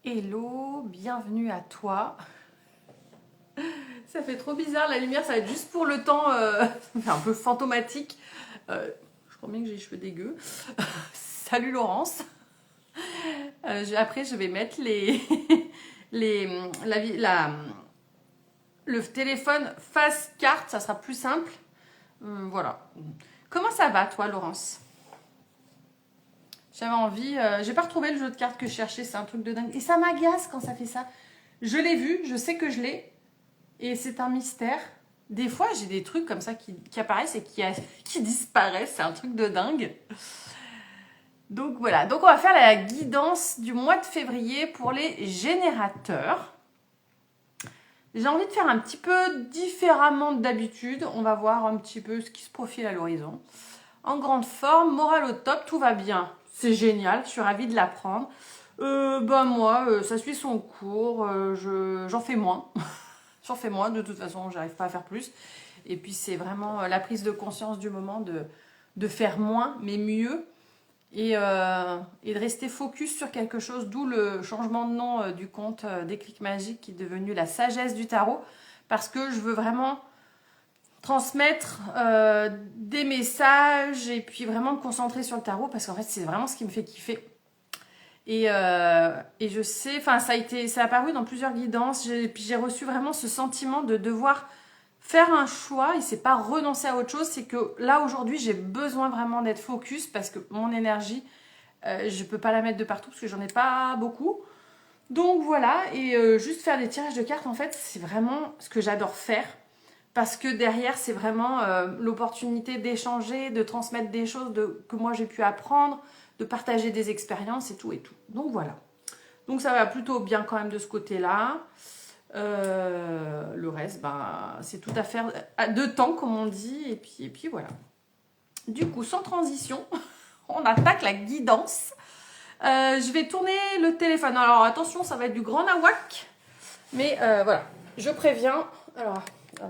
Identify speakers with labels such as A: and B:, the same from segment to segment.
A: Hello, bienvenue à toi. Ça fait trop bizarre, la lumière, ça va être juste pour le temps, ça me fait un peu fantomatique. Je crois bien que j'ai les cheveux dégueux. Salut Laurence. Après, je vais mettre les, le téléphone face carte, ça sera plus simple. Voilà. Comment ça va, toi, Laurence? J'avais envie, j'ai pas retrouvé le jeu de cartes que je cherchais, c'est un truc de dingue. Et ça m'agace quand ça fait ça. Je l'ai vu, je sais que je l'ai, et c'est un mystère. Des fois, j'ai des trucs comme ça qui apparaissent et qui disparaissent, c'est un truc de dingue. Donc voilà, donc on va faire la guidance du mois de février pour les générateurs. J'ai envie de faire un petit peu différemment d'habitude. On va voir un petit peu ce qui se profile à l'horizon. En grande forme, morale au top, tout va bien. C'est génial, je suis ravie de l'apprendre. Moi, ça suit son cours, j'en fais moins. J'en fais moins, de toute façon, j'arrive pas à faire plus. Et puis c'est vraiment la prise de conscience du moment de faire moins, mais mieux. Et de rester focus sur quelque chose, d'où le changement de nom du compte Déclic Magique qui est devenu la sagesse du tarot. Parce que je veux vraiment transmettre des messages et puis vraiment me concentrer sur le tarot parce qu'en fait c'est vraiment ce qui me fait kiffer. Et je sais, enfin ça a apparu dans plusieurs guidances, puis j'ai reçu vraiment ce sentiment de devoir faire un choix et c'est pas renoncer à autre chose, c'est que là aujourd'hui j'ai besoin vraiment d'être focus parce que mon énergie, je peux pas la mettre de partout parce que j'en ai pas beaucoup. Donc voilà, et juste faire des tirages de cartes en fait c'est vraiment ce que j'adore faire. Parce que derrière, c'est vraiment l'opportunité d'échanger, de transmettre des choses que moi j'ai pu apprendre, de partager des expériences et tout et tout. Donc voilà. Donc ça va plutôt bien quand même de ce côté-là. Le reste, c'est tout à faire de temps, comme on dit. Et puis voilà. Du coup, sans transition, on attaque la guidance. Je vais tourner le téléphone. Alors attention, ça va être du grand nawak. Mais voilà, je préviens. Alors,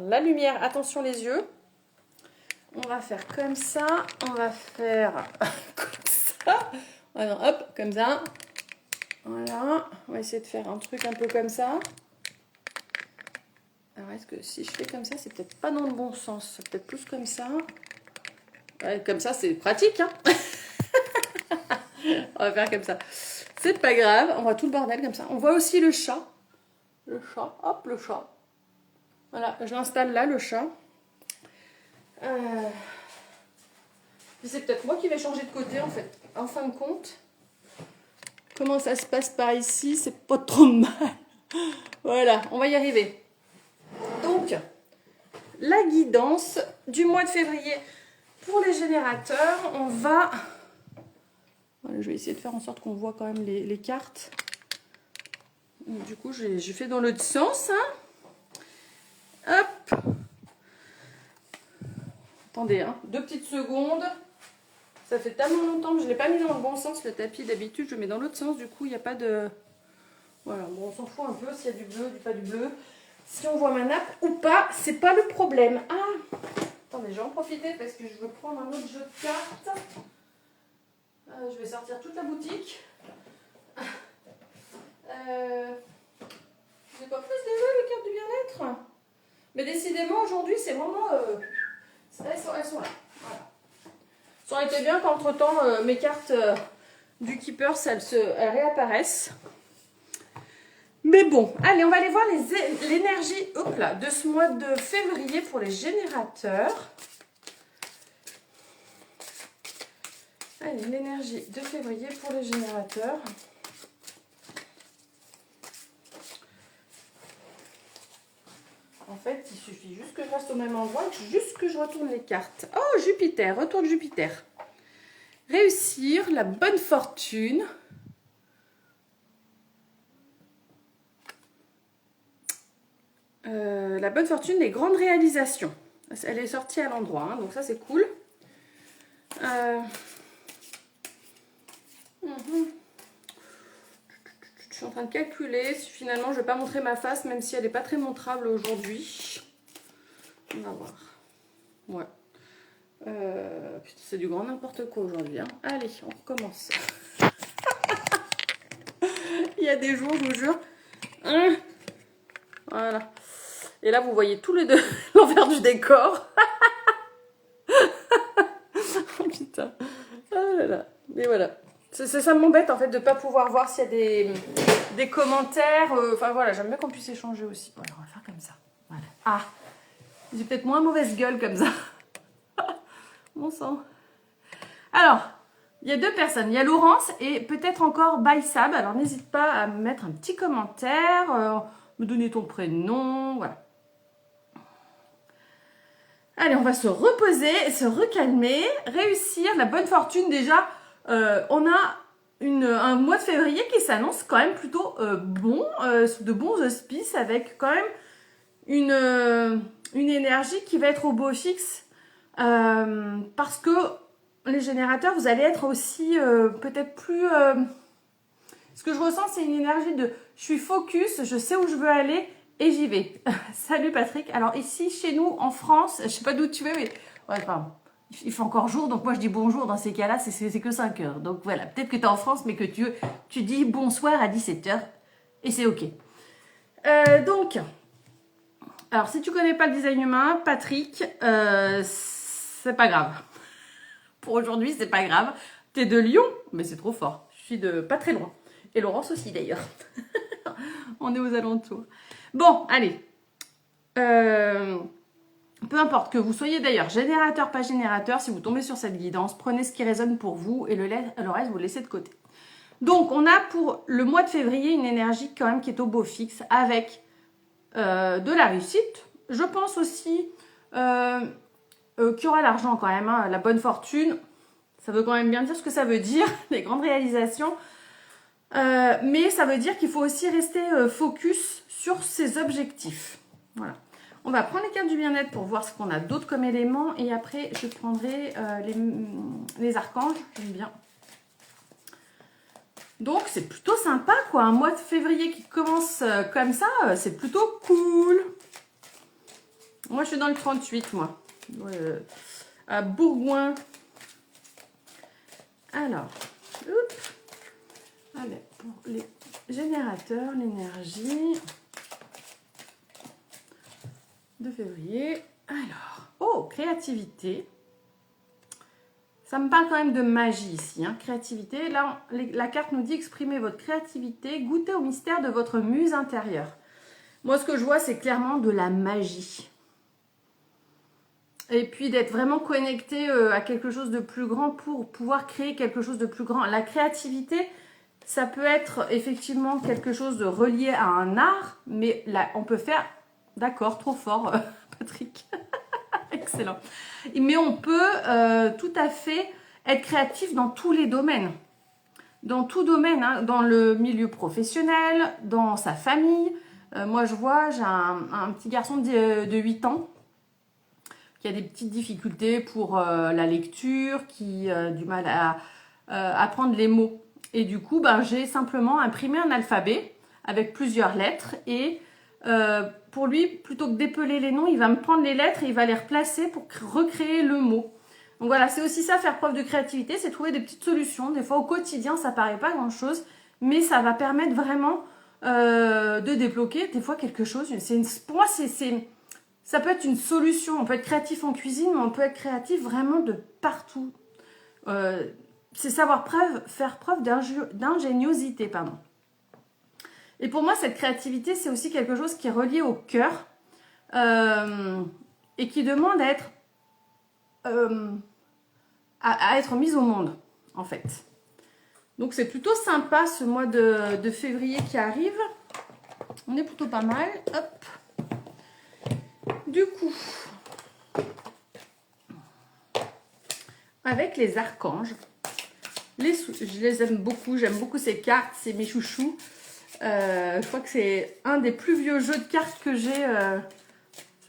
A: la lumière, attention les yeux. On va faire comme ça. On va faire comme ça. Alors, hop, comme ça. Voilà. On va essayer de faire un truc un peu comme ça. Alors, est-ce que si je fais comme ça, c'est peut-être pas dans le bon sens. C'est peut-être plus comme ça. Ouais, comme ça, c'est pratique, hein. On va faire comme ça. C'est pas grave. On voit tout le bordel comme ça. On voit aussi le chat. Le chat. Hop, le chat. Voilà, je l'installe là, le chat. C'est peut-être moi qui vais changer de côté en fait. En fin de compte, comment ça se passe par ici, c'est pas trop mal. Voilà, on va y arriver. Donc, la guidance du mois de février pour les générateurs, on va... Voilà, je vais essayer de faire en sorte qu'on voit quand même les cartes. Du coup, j'ai fait dans l'autre sens. Hein. Hop. Attendez, hein, 2 petites secondes. Ça fait tellement longtemps que je ne l'ai pas mis dans le bon sens, le tapis. D'habitude, je le mets dans l'autre sens. Du coup, il n'y a pas de... Voilà, bon, on s'en fout un peu s'il y a du bleu, pas du bleu. Si on voit ma nappe ou pas, c'est pas le problème. Ah, attendez, je vais en profiter parce que je veux prendre un autre jeu de cartes. Je vais sortir toute la boutique. J'ai pas plus déjà les cartes du bien-être. Mais décidément, aujourd'hui, c'est vraiment... elles sont là. Voilà. Ça aurait été bien qu'entre-temps, mes cartes du Keepers, elles réapparaissent. Mais bon, allez, on va aller voir l'énergie de ce mois de février pour les générateurs. Allez, l'énergie de février pour les générateurs. En fait, il suffit juste que je reste au même endroit et juste que je retourne les cartes. Oh, Jupiter, retourne Jupiter. Réussir, la bonne fortune. La bonne fortune, les grandes réalisations. Elle est sortie à l'endroit, hein, donc ça c'est cool. Je suis en train de calculer si finalement je ne vais pas montrer ma face, même si elle n'est pas très montrable aujourd'hui. On va voir. Ouais. Putain, c'est du grand n'importe quoi aujourd'hui. Hein. Allez, on recommence. Il y a a des jours, je vous jure. Voilà. Et là, vous voyez tous les deux l'envers du décor. Oh putain. Ah là là. Mais voilà. Ça m'embête en fait de ne pas pouvoir voir s'il y a des commentaires. Enfin voilà, j'aime bien qu'on puisse échanger aussi. Voilà, on va faire comme ça. Voilà. Ah, j'ai peut-être moins mauvaise gueule comme ça. Bon sang. Alors, il y a deux personnes. Il y a Laurence et peut-être encore Baïsab. Alors n'hésite pas à me mettre un petit commentaire, me donner ton prénom. Voilà. Allez, on va se reposer, se recalmer, réussir la bonne fortune. Déjà, on a un mois de février qui s'annonce quand même plutôt bon, sous de bons auspices, avec quand même une énergie qui va être au beau fixe. Parce que les générateurs, vous allez être aussi peut-être plus... ce que je ressens, c'est une énergie de je suis focus, je sais où je veux aller et j'y vais. Salut Patrick. Alors ici, chez nous, en France, je sais pas d'où tu es, mais ouais, pardon. Il fait encore jour, donc moi je dis bonjour dans ces cas-là, c'est que 5 heures. Donc voilà, peut-être que tu es en France, mais que tu dis bonsoir à 17 heures et c'est ok. Donc, alors si tu connais pas le design humain, Patrick, c'est pas grave. Pour aujourd'hui, c'est pas grave. Tu es de Lyon, mais c'est trop fort. Je suis de pas très loin. Et Laurence aussi d'ailleurs. On est aux alentours. Bon, allez. Peu importe que vous soyez d'ailleurs générateur, pas générateur, si vous tombez sur cette guidance, prenez ce qui résonne pour vous et le reste, vous le laissez de côté. Donc, on a pour le mois de février une énergie quand même qui est au beau fixe avec de la réussite. Je pense aussi qu'il y aura l'argent quand même, hein, la bonne fortune. Ça veut quand même bien dire ce que ça veut dire, les grandes réalisations. Mais ça veut dire qu'il faut aussi rester focus sur ses objectifs. Voilà. On va prendre les cartes du bien-être pour voir ce qu'on a d'autre comme éléments. Et après, je prendrai les archanges. J'aime bien. Donc, c'est plutôt sympa, quoi. Un mois de février qui commence comme ça, c'est plutôt cool. Moi, je suis dans le 38, moi. À Bourgoin. Alors, allez, pour les générateurs, l'énergie de février. Alors, oh, créativité. Ça me parle quand même de magie ici, hein, créativité. Là, la carte nous dit exprimer votre créativité, goûter au mystère de votre muse intérieure. Moi, ce que je vois, c'est clairement de la magie. Et puis d'être vraiment connecté à quelque chose de plus grand pour pouvoir créer quelque chose de plus grand. La créativité, ça peut être effectivement quelque chose de relié à un art, mais là, on peut faire... D'accord, trop fort, Patrick. Excellent. Mais on peut tout à fait être créatif dans tous les domaines. Dans tout domaine, hein, dans le milieu professionnel, dans sa famille. Moi, je vois, j'ai un petit garçon de 8 ans qui a des petites difficultés pour la lecture, qui a du mal à apprendre les mots. Et du coup, ben, j'ai simplement imprimé un alphabet avec plusieurs lettres et pour lui, plutôt que d'épeler les noms, il va me prendre les lettres et il va les replacer pour recréer le mot. Donc voilà, c'est aussi ça, faire preuve de créativité, c'est trouver des petites solutions. Des fois, au quotidien, ça paraît pas grand-chose, mais ça va permettre vraiment de débloquer des fois quelque chose. Pour moi, ça peut être une solution. On peut être créatif en cuisine, mais on peut être créatif vraiment de partout. C'est faire preuve d'ingéniosité, pardon. Et pour moi, cette créativité, c'est aussi quelque chose qui est relié au cœur et qui demande à être mise au monde, en fait. Donc, c'est plutôt sympa ce mois de février qui arrive. On est plutôt pas mal. Hop. Du coup, avec les archanges, je les aime beaucoup. J'aime beaucoup ces cartes, c'est mes chouchous. Je crois que c'est un des plus vieux jeux de cartes que j'ai. Ça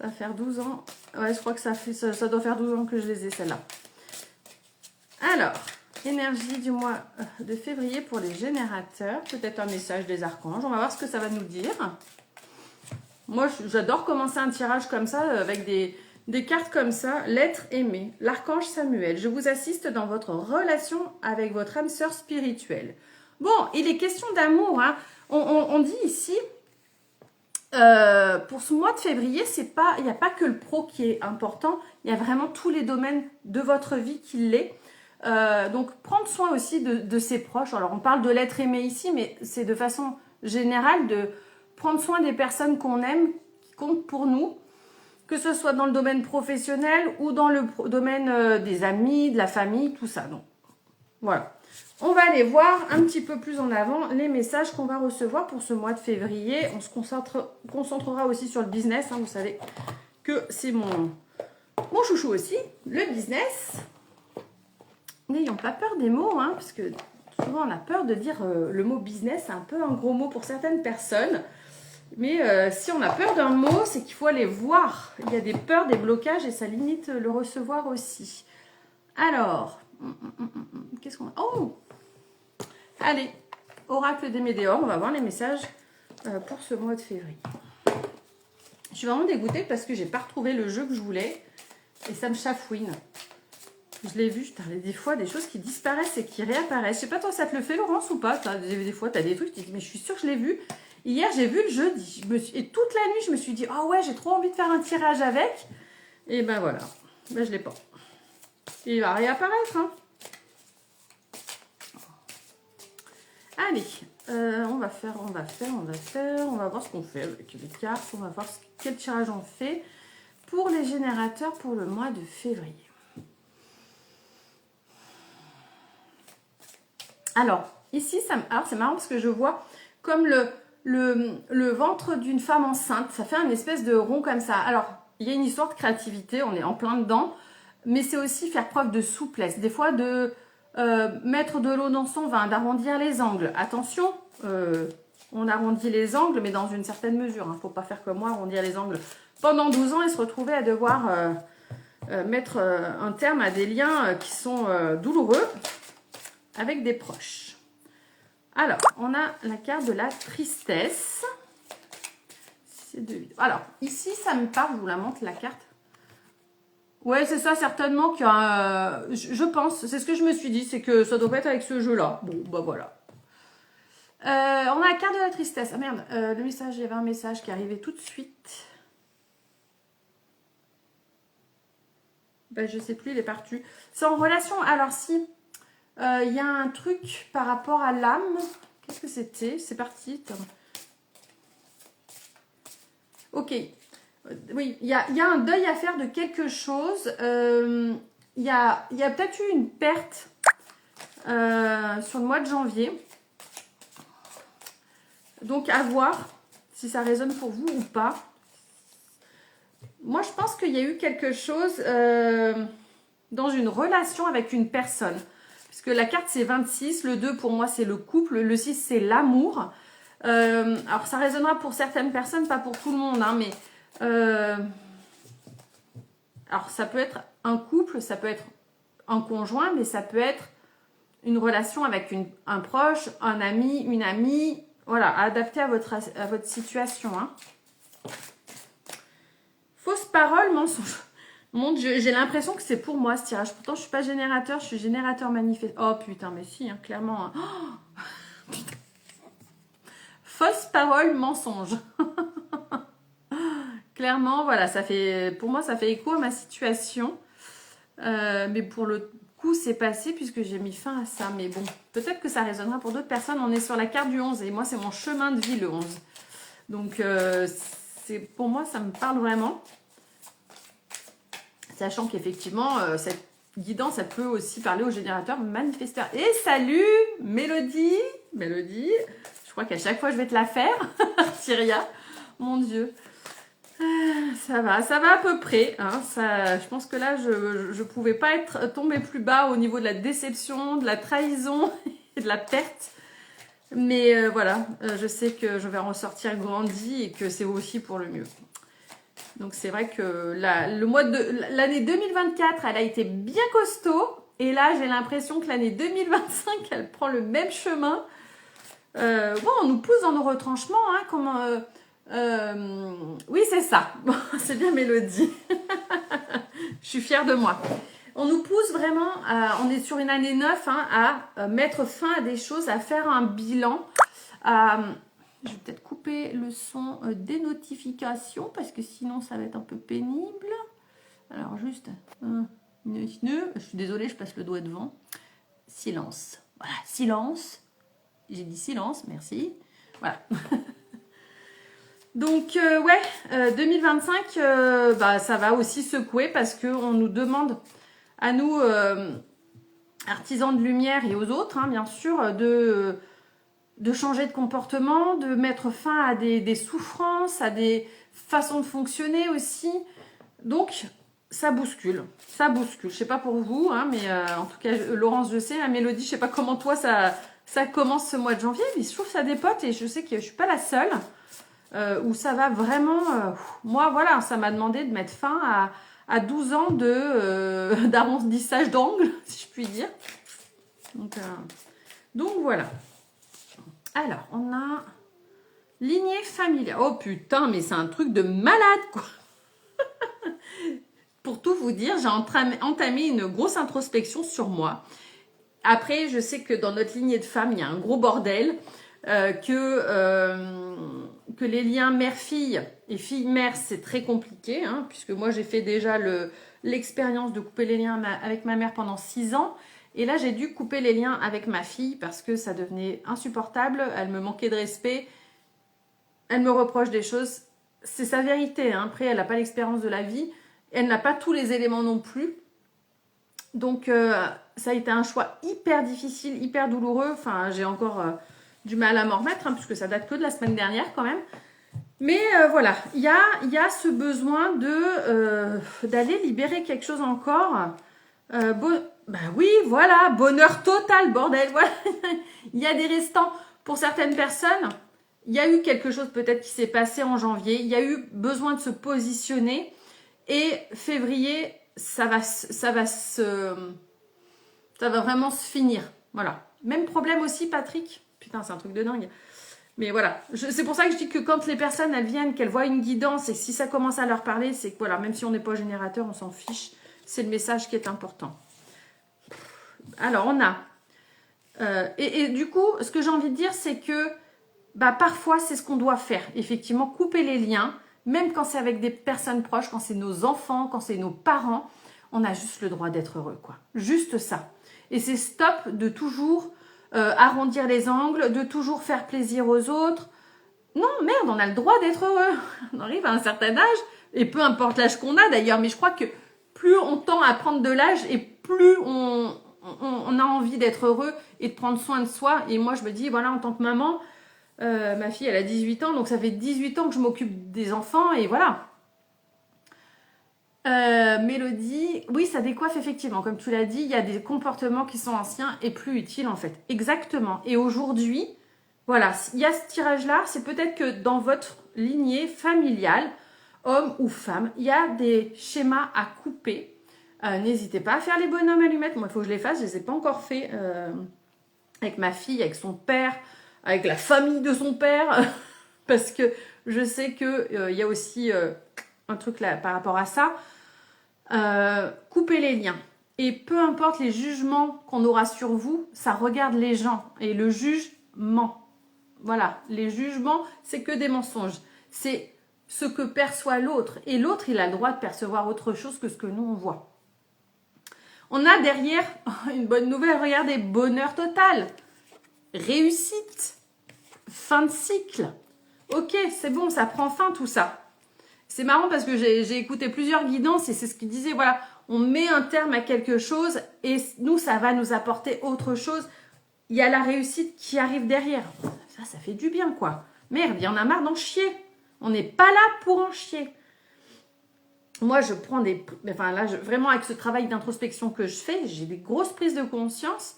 A: va faire 12 ans. Ouais, je crois que ça doit faire 12 ans que je les ai, celles-là. Alors, énergie du mois de février pour les générateurs. Peut-être un message des archanges. On va voir ce que ça va nous dire. Moi, j'adore commencer un tirage comme ça, avec des cartes comme ça. L'être aimé. L'archange Samuel. Je vous assiste dans votre relation avec votre âme sœur spirituelle. Bon, il est question d'amour, hein. On dit ici, pour ce mois de février, il n'y a pas que le pro qui est important, il y a vraiment tous les domaines de votre vie qui l'est. Donc, prendre soin aussi de ses proches. Alors, on parle de l'être aimé ici, mais c'est de façon générale de prendre soin des personnes qu'on aime, qui comptent pour nous, que ce soit dans le domaine professionnel ou dans le domaine des amis, de la famille, tout ça. Donc, voilà. On va aller voir un petit peu plus en avant les messages qu'on va recevoir pour ce mois de février. On se concentrera aussi sur le business. Hein. Vous savez que c'est mon chouchou aussi, le business. N'ayons pas peur des mots, hein, parce que souvent on a peur de dire le mot business, c'est un peu un gros mot pour certaines personnes. Mais si on a peur d'un mot, c'est qu'il faut aller voir. Il y a des peurs, des blocages et ça limite le recevoir aussi. Alors, qu'est-ce qu'on a? Oh! Allez, oracle des météores, on va voir les messages pour ce mois de février. Je suis vraiment dégoûtée parce que j'ai pas retrouvé le jeu que je voulais et ça me chafouine. Je l'ai vu, des fois des choses qui disparaissent et qui réapparaissent. Je sais pas toi, ça te le fait Laurence ou pas? Des fois, tu as des trucs, tu te dis mais je suis sûre que je l'ai vu. Hier, j'ai vu le jeu et toute la nuit, je me suis dit ah ouais, j'ai trop envie de faire un tirage avec. Et ben voilà, ben je l'ai pas. Il va réapparaître, hein. Allez, on va voir ce qu'on fait avec les cartes, on va voir quel tirage on fait pour les générateurs pour le mois de février. Alors, ici, c'est marrant parce que je vois comme le ventre d'une femme enceinte, ça fait un espèce de rond comme ça. Alors, il y a une histoire de créativité, on est en plein dedans, mais c'est aussi faire preuve de souplesse. Des fois, de mettre de l'eau dans son vin, d'arrondir les angles. Attention, on arrondit les angles, mais dans une certaine mesure. Il ne faut pas faire comme moi, arrondir les angles pendant 12 ans et se retrouver à devoir mettre un terme à des liens qui sont douloureux avec des proches. Alors, on a la carte de la tristesse. Alors, ici, ça me parle, je vous la montre, la carte. Ouais, c'est ça, certainement qu'il y a je pense, c'est ce que je me suis dit, c'est que ça doit pas être avec ce jeu-là. Bon, bah voilà. On a la carte de la tristesse. Ah merde, le message, il y avait un message qui arrivait tout de suite. Ben, je sais plus, il est parti. C'est en relation, alors si, il y a un truc par rapport à l'âme. Qu'est-ce que c'était? C'est parti. Ok. Oui, il y a un deuil à faire de quelque chose. Il y a peut-être eu une perte sur le mois de janvier. Donc, à voir si ça résonne pour vous ou pas. Moi, je pense qu'il y a eu quelque chose dans une relation avec une personne. Puisque la carte, c'est 26. Le 2, pour moi, c'est le couple. Le 6, c'est l'amour. Alors, ça résonnera pour certaines personnes, pas pour tout le monde. Hein, mais alors, ça peut être un couple, ça peut être un conjoint, mais ça peut être une relation avec un proche, un ami, une amie. Voilà, adapté à votre situation. Hein. Fausse parole, mensonge. Mon Dieu, j'ai l'impression que c'est pour moi ce tirage. Pourtant, je ne suis pas générateur, je suis générateur manifeste. Oh putain, mais si, hein, clairement. Hein. Oh, fausse parole, mensonge. Clairement, voilà, pour moi, ça fait écho à ma situation. Mais pour le coup, c'est passé puisque j'ai mis fin à ça. Mais bon, peut-être que ça résonnera pour d'autres personnes. On est sur la carte du 11 et moi, c'est mon chemin de vie, le 11. Donc, pour moi, ça me parle vraiment. Sachant qu'effectivement, cette guidance, elle peut aussi parler au générateur manifesteur. Et salut, Mélodie. Mélodie, je crois qu'à chaque fois, je vais te la faire. Tyria, mon Dieu. Ça va à peu près. Hein, je pense que là, je ne pouvais pas tomber plus bas au niveau de la déception, de la trahison et de la perte. Mais voilà, je sais que je vais en ressortir grandi et que c'est aussi pour le mieux. Donc c'est vrai que l'année 2024, elle a été bien costaud. Et là, j'ai l'impression que l'année 2025, elle prend le même chemin. Bon, on nous pousse dans nos retranchements. Hein, oui, c'est ça. C'est bien Mélodie. Je suis fière de moi. On nous pousse vraiment, on est sur une année 9, hein, à mettre fin à des choses, à faire un bilan, à Je vais peut-être couper le son des notifications parce que sinon ça va être un peu pénible. Alors juste, je suis désolée, je passe le doigt devant. Silence. Voilà, silence. J'ai dit silence, merci. Voilà. Donc, ouais, 2025, ça va aussi secouer parce qu'on nous demande, à nous, artisans de lumière et aux autres, hein, bien sûr, de changer de comportement, de mettre fin à des souffrances, à des façons de fonctionner aussi. Donc, ça bouscule. Ça bouscule. Je sais pas pour vous, hein, mais en tout cas, Laurence, je sais. La Mélodie, je sais pas comment toi, ça commence ce mois de janvier, mais je trouve que ça dépote et je sais que je suis pas la seule. Où ça va vraiment... moi, voilà, ça m'a demandé de mettre fin à 12 ans d'arrondissage d'angle, si je puis dire. Donc voilà. Alors, on a lignée familiale. Oh putain, mais c'est un truc de malade, quoi. Pour tout vous dire, j'ai entamé une grosse introspection sur moi. Après, je sais que dans notre lignée de femmes, il y a un gros bordel. Que les liens mère-fille et fille-mère, c'est très compliqué, hein, puisque moi, j'ai fait déjà l'expérience de couper les liens avec ma mère pendant 6 ans. Et là, j'ai dû couper les liens avec ma fille parce que ça devenait insupportable. Elle me manquait de respect. Elle me reproche des choses. C'est sa vérité. Hein. Après, elle n'a pas l'expérience de la vie. Elle n'a pas tous les éléments non plus. Donc, ça a été un choix hyper difficile, hyper douloureux. Enfin, j'ai encore du mal à m'en remettre, hein, puisque ça date que de la semaine dernière quand même. Mais voilà, il y a ce besoin d'aller libérer quelque chose encore. Oui, voilà, bonheur total, bordel. Voilà. Il y a des restants pour certaines personnes. Il y a eu quelque chose peut-être qui s'est passé en janvier. Il y a eu besoin de se positionner. Et février, ça va vraiment se finir. Voilà. Même problème aussi, Patrick. Putain, c'est un truc de dingue. Mais voilà. C'est pour ça que je dis que quand les personnes, elles viennent, qu'elles voient une guidance et que si ça commence à leur parler, c'est que voilà, même si on n'est pas générateur, on s'en fiche. C'est le message qui est important. Alors, on a... et du coup, ce que j'ai envie de dire, c'est que parfois, c'est ce qu'on doit faire. Effectivement, couper les liens. Même quand c'est avec des personnes proches, quand c'est nos enfants, quand c'est nos parents, on a juste le droit d'être heureux, quoi. Juste ça. Et c'est stop de toujours arrondir les angles, de toujours faire plaisir aux autres. Non, merde, on a le droit d'être heureux. On arrive à un certain âge, et peu importe l'âge qu'on a d'ailleurs, mais je crois que plus on tend à prendre de l'âge et plus on a envie d'être heureux et de prendre soin de soi. Et moi, je me dis, voilà, en tant que maman, ma fille, elle a 18 ans, donc ça fait 18 ans que je m'occupe des enfants, et voilà. Mélodie, oui, ça décoiffe effectivement. Comme tu l'as dit, il y a des comportements qui sont anciens et plus utiles en fait. Exactement. Et aujourd'hui, voilà, il y a ce tirage-là. C'est peut-être que dans votre lignée familiale, homme ou femme, il y a des schémas à couper. N'hésitez pas à faire les bonhommes allumettes. Moi, il faut que je les fasse. Je ne les ai pas encore fait avec ma fille, avec son père, avec la famille de son père. Parce que je sais qu'il y a aussi un truc là par rapport à ça. Couper les liens. Et peu importe les jugements qu'on aura sur vous, ça regarde les gens. Et le jugement, voilà, les jugements, c'est que des mensonges. C'est ce que perçoit l'autre. Et l'autre, il a le droit de percevoir autre chose que ce que nous, on voit. On a derrière une bonne nouvelle, regardez, bonheur total, réussite, fin de cycle. Ok, c'est bon, ça prend fin tout ça. C'est marrant parce que j'ai écouté plusieurs guidances et c'est ce qu'ils disaient, voilà, on met un terme à quelque chose et nous, ça va nous apporter autre chose. Il y a la réussite qui arrive derrière. Ça fait du bien, quoi. Merde, il y en a marre d'en chier. On n'est pas là pour en chier. Moi, je prends vraiment avec ce travail d'introspection que je fais, j'ai des grosses prises de conscience.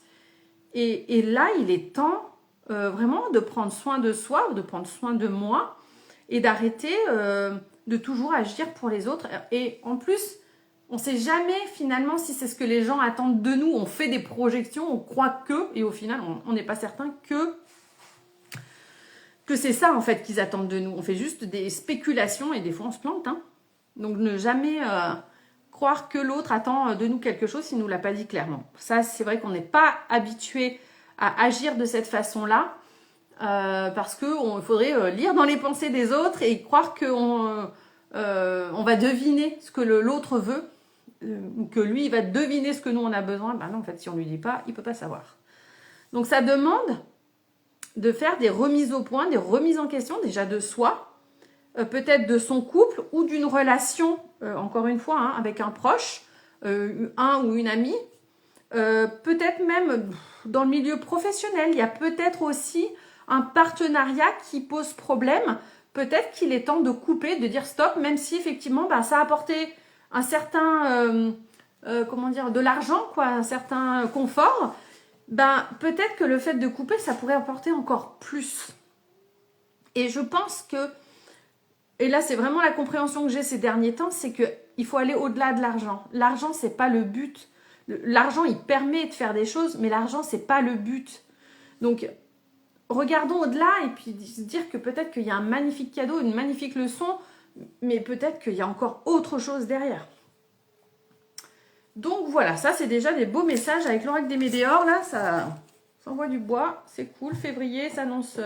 A: Et là, il est temps vraiment de prendre soin de soi, de prendre soin de moi et d'arrêter de toujours agir pour les autres. Et en plus, on ne sait jamais finalement si c'est ce que les gens attendent de nous. On fait des projections, on croit que, et au final, on n'est pas certain que c'est ça en fait qu'ils attendent de nous. On fait juste des spéculations et des fois on se plante. Hein. Donc ne jamais croire que l'autre attend de nous quelque chose s'il ne nous l'a pas dit clairement. Ça, c'est vrai qu'on n'est pas habitué à agir de cette façon-là. parce qu'il faudrait lire dans les pensées des autres et croire qu'on on va deviner ce que l'autre veut, ou que lui il va deviner ce que nous on a besoin. Ben non, en fait, si on lui dit pas, il peut pas savoir. Donc ça demande de faire des remises au point, des remises en question, déjà de soi, peut-être de son couple ou d'une relation, encore une fois, hein, avec un proche, un ou une amie, peut-être même dans le milieu professionnel. Il y a peut-être aussi un partenariat qui pose problème. Peut-être qu'il est temps de couper, de dire stop, même si effectivement ça a apporté un certain, comment dire, de l'argent, quoi, un certain confort. Peut-être que le fait de couper, ça pourrait apporter encore plus. Et je pense que, et là c'est vraiment la compréhension que j'ai ces derniers temps, c'est qu'il faut aller au-delà de l'argent. L'argent, c'est pas le but. L'argent, il permet de faire des choses, mais l'argent, c'est pas le but. Donc, regardons au-delà et puis se dire que peut-être qu'il y a un magnifique cadeau, une magnifique leçon, mais peut-être qu'il y a encore autre chose derrière. Donc voilà, ça c'est déjà des beaux messages avec l'oracle des météores, là, ça envoie du bois, c'est cool. Février s'annonce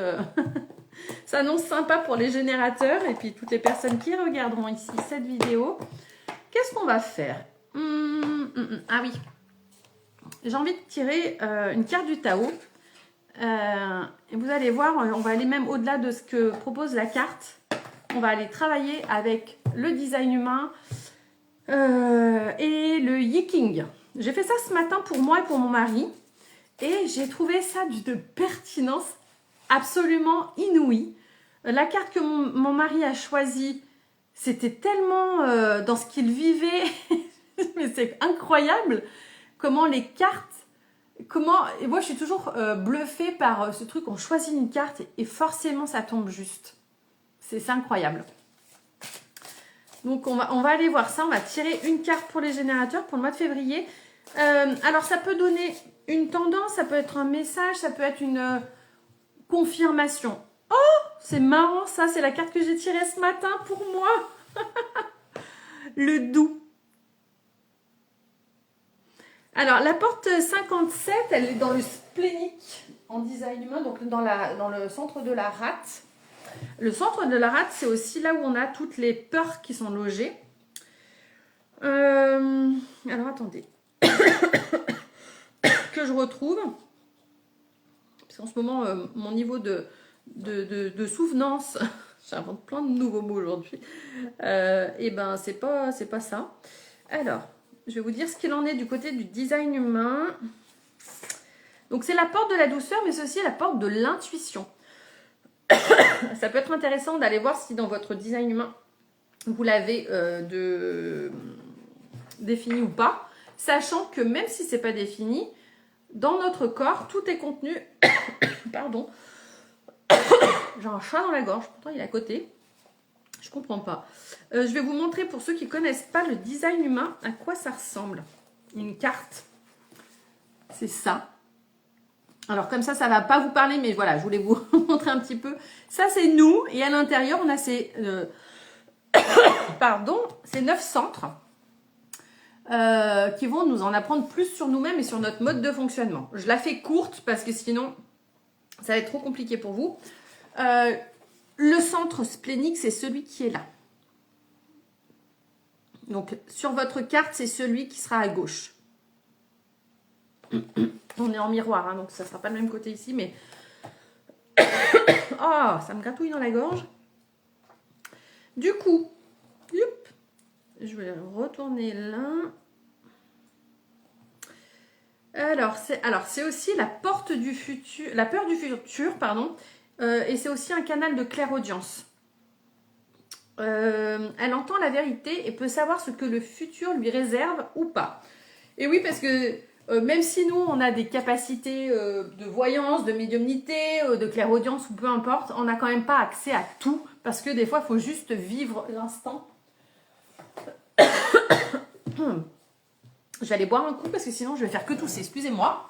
A: s'annonce sympa pour les générateurs et puis toutes les personnes qui regarderont ici cette vidéo. Qu'est-ce qu'on va faire? Ah oui, j'ai envie de tirer une carte du Tao. Et vous allez voir, on va aller même au-delà de ce que propose la carte. On va aller travailler avec le design humain et le Yiking. J'ai fait ça ce matin pour moi et pour mon mari. Et j'ai trouvé ça d'une pertinence absolument inouïe. La carte que mon mari a choisie, c'était tellement dans ce qu'il vivait. Mais c'est incroyable comment les cartes... Et moi, je suis toujours bluffée par ce truc, on choisit une carte et forcément, ça tombe juste. C'est incroyable. Donc, on va aller voir ça. On va tirer une carte pour les générateurs pour le mois de février. Alors, ça peut donner une tendance, ça peut être un message, ça peut être une confirmation. Oh, c'est marrant ça, c'est la carte que j'ai tirée ce matin pour moi. Le doux. Alors, la porte 57, elle est dans le splénique en design humain, donc dans le centre de la rate. Le centre de la rate, c'est aussi là où on a toutes les peurs qui sont logées. Alors, attendez. Que je retrouve. Parce qu'en ce moment, mon niveau de souvenance, j'invente plein de nouveaux mots aujourd'hui, c'est pas ça. Alors, je vais vous dire ce qu'il en est du côté du design humain. Donc, c'est la porte de la douceur, mais c'est aussi la porte de l'intuition. Ça peut être intéressant d'aller voir si dans votre design humain, vous l'avez défini ou pas, sachant que même si c'est pas défini, dans notre corps, tout est contenu. Pardon. J'ai un chat dans la gorge, pourtant il est à côté. Je comprends pas. Je vais vous montrer pour ceux qui ne connaissent pas le design humain, à quoi ça ressemble. Une carte. C'est ça. Alors comme ça ne va pas vous parler, mais voilà, je voulais vous montrer un petit peu. Ça, c'est nous. Et à l'intérieur, on a ces... ces 9 centres qui vont nous en apprendre plus sur nous-mêmes et sur notre mode de fonctionnement. Je la fais courte parce que sinon, ça va être trop compliqué pour vous. Le centre splénique, c'est celui qui est là. Donc, sur votre carte, c'est celui qui sera à gauche. On est en miroir, hein, donc ça ne sera pas le même côté ici, mais... Oh, ça me gratouille dans la gorge. Du coup, je vais retourner là. Alors, c'est aussi la porte du futur, la peur du futur, pardon, et c'est aussi un canal de clairaudience. Elle entend la vérité et peut savoir ce que le futur lui réserve ou pas. Et oui, parce que même si nous, on a des capacités de voyance, de médiumnité, de clairaudience ou peu importe, on n'a quand même pas accès à tout, parce que des fois, il faut juste vivre l'instant. Je vais aller boire un coup, parce que sinon, je vais faire que tousser. Excusez-moi.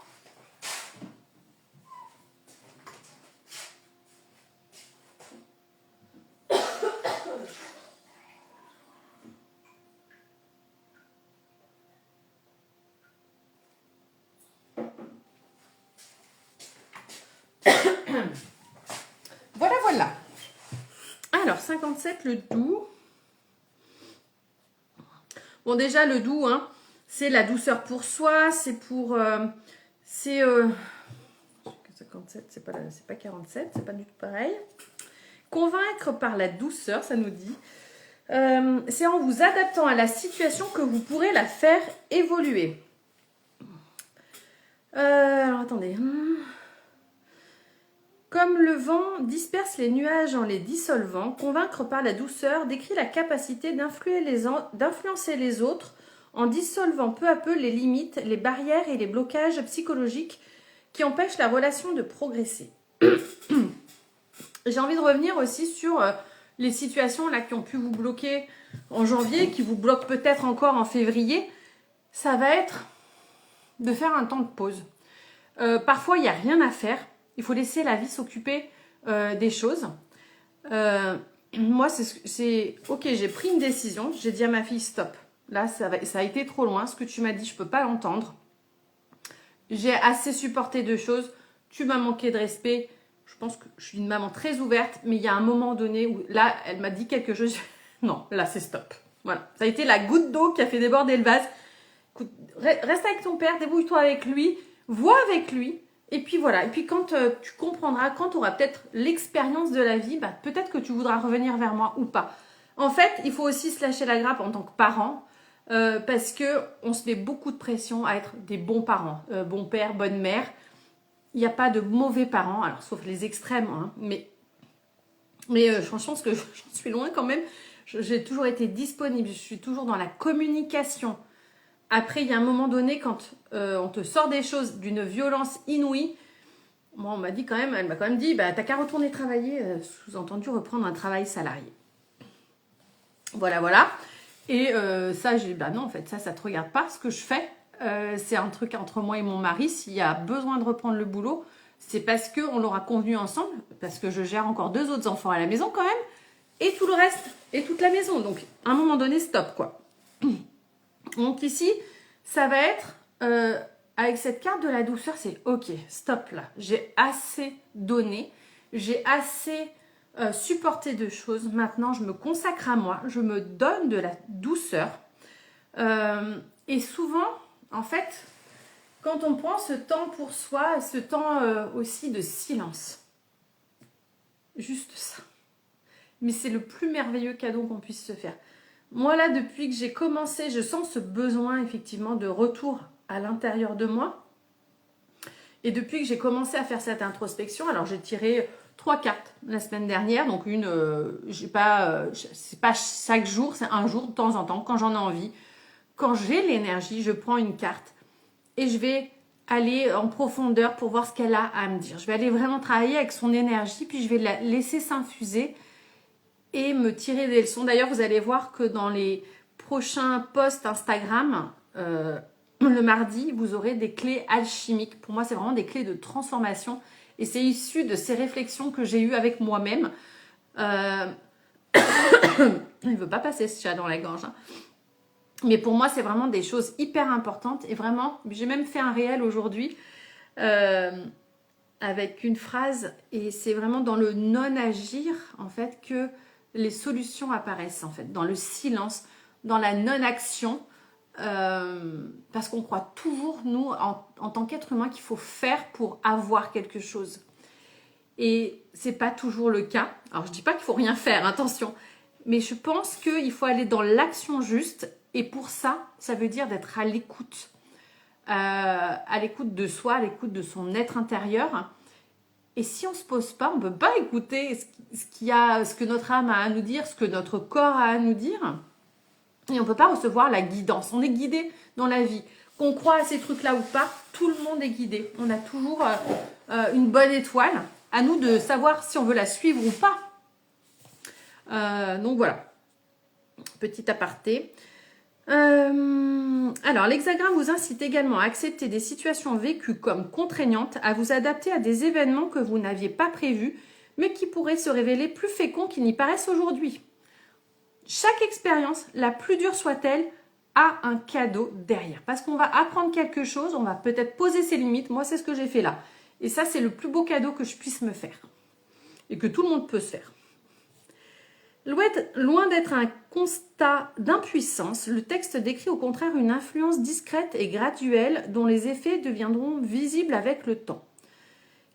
A: 57, le doux. Bon, déjà, le doux, hein, c'est la douceur pour soi, c'est pour... 57, c'est pas 47, c'est pas du tout pareil. Convaincre par la douceur, ça nous dit. C'est en vous adaptant à la situation que vous pourrez la faire évoluer. Alors, attendez. Comme le vent disperse les nuages en les dissolvant, convaincre par la douceur décrit la capacité d'influencer les autres en dissolvant peu à peu les limites, les barrières et les blocages psychologiques qui empêchent la relation de progresser. J'ai envie de revenir aussi sur les situations là qui ont pu vous bloquer en janvier, qui vous bloquent peut-être encore en février. Ça va être de faire un temps de pause. Parfois, il n'y a rien à faire. Il faut laisser la vie s'occuper des choses. Moi, c'est ok, j'ai pris une décision. J'ai dit à ma fille, stop. Là, ça a été trop loin. Ce que tu m'as dit, je ne peux pas l'entendre. J'ai assez supporté de choses. Tu m'as manqué de respect. Je pense que je suis une maman très ouverte. Mais il y a un moment donné où, là, elle m'a dit quelque chose. Non, là, c'est stop. Voilà. Ça a été la goutte d'eau qui a fait déborder le vase. Écoute, reste avec ton père, débrouille-toi avec lui. Vois avec lui. Et puis voilà, et puis quand tu comprendras, quand tu auras peut-être l'expérience de la vie, bah, peut-être que tu voudras revenir vers moi ou pas. En fait, il faut aussi se lâcher la grappe en tant que parent, parce qu'on se met beaucoup de pression à être des bons parents, bon père, bonne mère. Il n'y a pas de mauvais parents, alors sauf les extrêmes, hein, mais franchement, parce que j'en suis loin quand même, j'ai toujours été disponible, je suis toujours dans la communication. Après, il y a un moment donné, quand on te sort des choses d'une violence inouïe, moi, elle m'a quand même dit, bah, t'as qu'à retourner travailler, sous-entendu reprendre un travail salarié. Voilà. Et ça, j'ai dit, bah non, en fait, ça te regarde pas. Ce que je fais, c'est un truc entre moi et mon mari. S'il y a besoin de reprendre le boulot, c'est parce qu'on l'aura convenu ensemble, parce que je gère encore 2 autres enfants à la maison quand même, et tout le reste, et toute la maison. Donc, à un moment donné, stop, quoi. Donc ici, ça va être, avec cette carte de la douceur, c'est ok, stop là. J'ai assez donné, j'ai assez supporté de choses. Maintenant, je me consacre à moi, je me donne de la douceur. Et souvent, en fait, quand on prend ce temps pour soi, ce temps aussi de silence, juste ça. Mais c'est le plus merveilleux cadeau qu'on puisse se faire. Moi, là, depuis que j'ai commencé, je sens ce besoin, effectivement, de retour à l'intérieur de moi. Et depuis que j'ai commencé à faire cette introspection, alors j'ai tiré 3 cartes la semaine dernière. Donc une, c'est pas chaque jour, c'est un jour de temps en temps, quand j'en ai envie. Quand j'ai l'énergie, je prends une carte et je vais aller en profondeur pour voir ce qu'elle a à me dire. Je vais aller vraiment travailler avec son énergie, puis je vais la laisser s'infuser et me tirer des leçons. D'ailleurs, vous allez voir que dans les prochains posts Instagram, le mardi, vous aurez des clés alchimiques. Pour moi, c'est vraiment des clés de transformation. Et c'est issu de ces réflexions que j'ai eues avec moi-même. Il ne veut pas passer ce chat dans la gorge. Hein. Mais pour moi, c'est vraiment des choses hyper importantes. Et vraiment, j'ai même fait un réel aujourd'hui avec une phrase. Et c'est vraiment dans le non-agir, en fait, que les solutions apparaissent, en fait. Dans le silence, dans la non-action. Parce qu'on croit toujours, nous, en tant qu'être humain, qu'il faut faire pour avoir quelque chose. Et c'est pas toujours le cas. Alors, je dis pas qu'il faut rien faire, attention. Mais je pense qu'il faut aller dans l'action juste. Et pour ça, ça veut dire d'être à l'écoute. À l'écoute de soi, à l'écoute de son être intérieur. Et si on ne se pose pas, on ne peut pas écouter ce que notre âme a à nous dire, ce que notre corps a à nous dire. Et on ne peut pas recevoir la guidance. On est guidé dans la vie. Qu'on croit à ces trucs-là ou pas, tout le monde est guidé. On a toujours une bonne étoile. À nous de savoir si on veut la suivre ou pas. Donc voilà. Petit aparté. Alors, l'hexagramme vous incite également à accepter des situations vécues comme contraignantes, à vous adapter à des événements que vous n'aviez pas prévus, mais qui pourraient se révéler plus féconds qu'ils n'y paraissent aujourd'hui. Chaque expérience, la plus dure soit-elle, a un cadeau derrière. Parce qu'on va apprendre quelque chose, on va peut-être poser ses limites. Moi, c'est ce que j'ai fait là. Et ça, c'est le plus beau cadeau que je puisse me faire. Et que tout le monde peut se faire.
B: Loin d'être un constat d'impuissance, le texte décrit au contraire une influence discrète et graduelle dont les effets deviendront visibles avec le temps.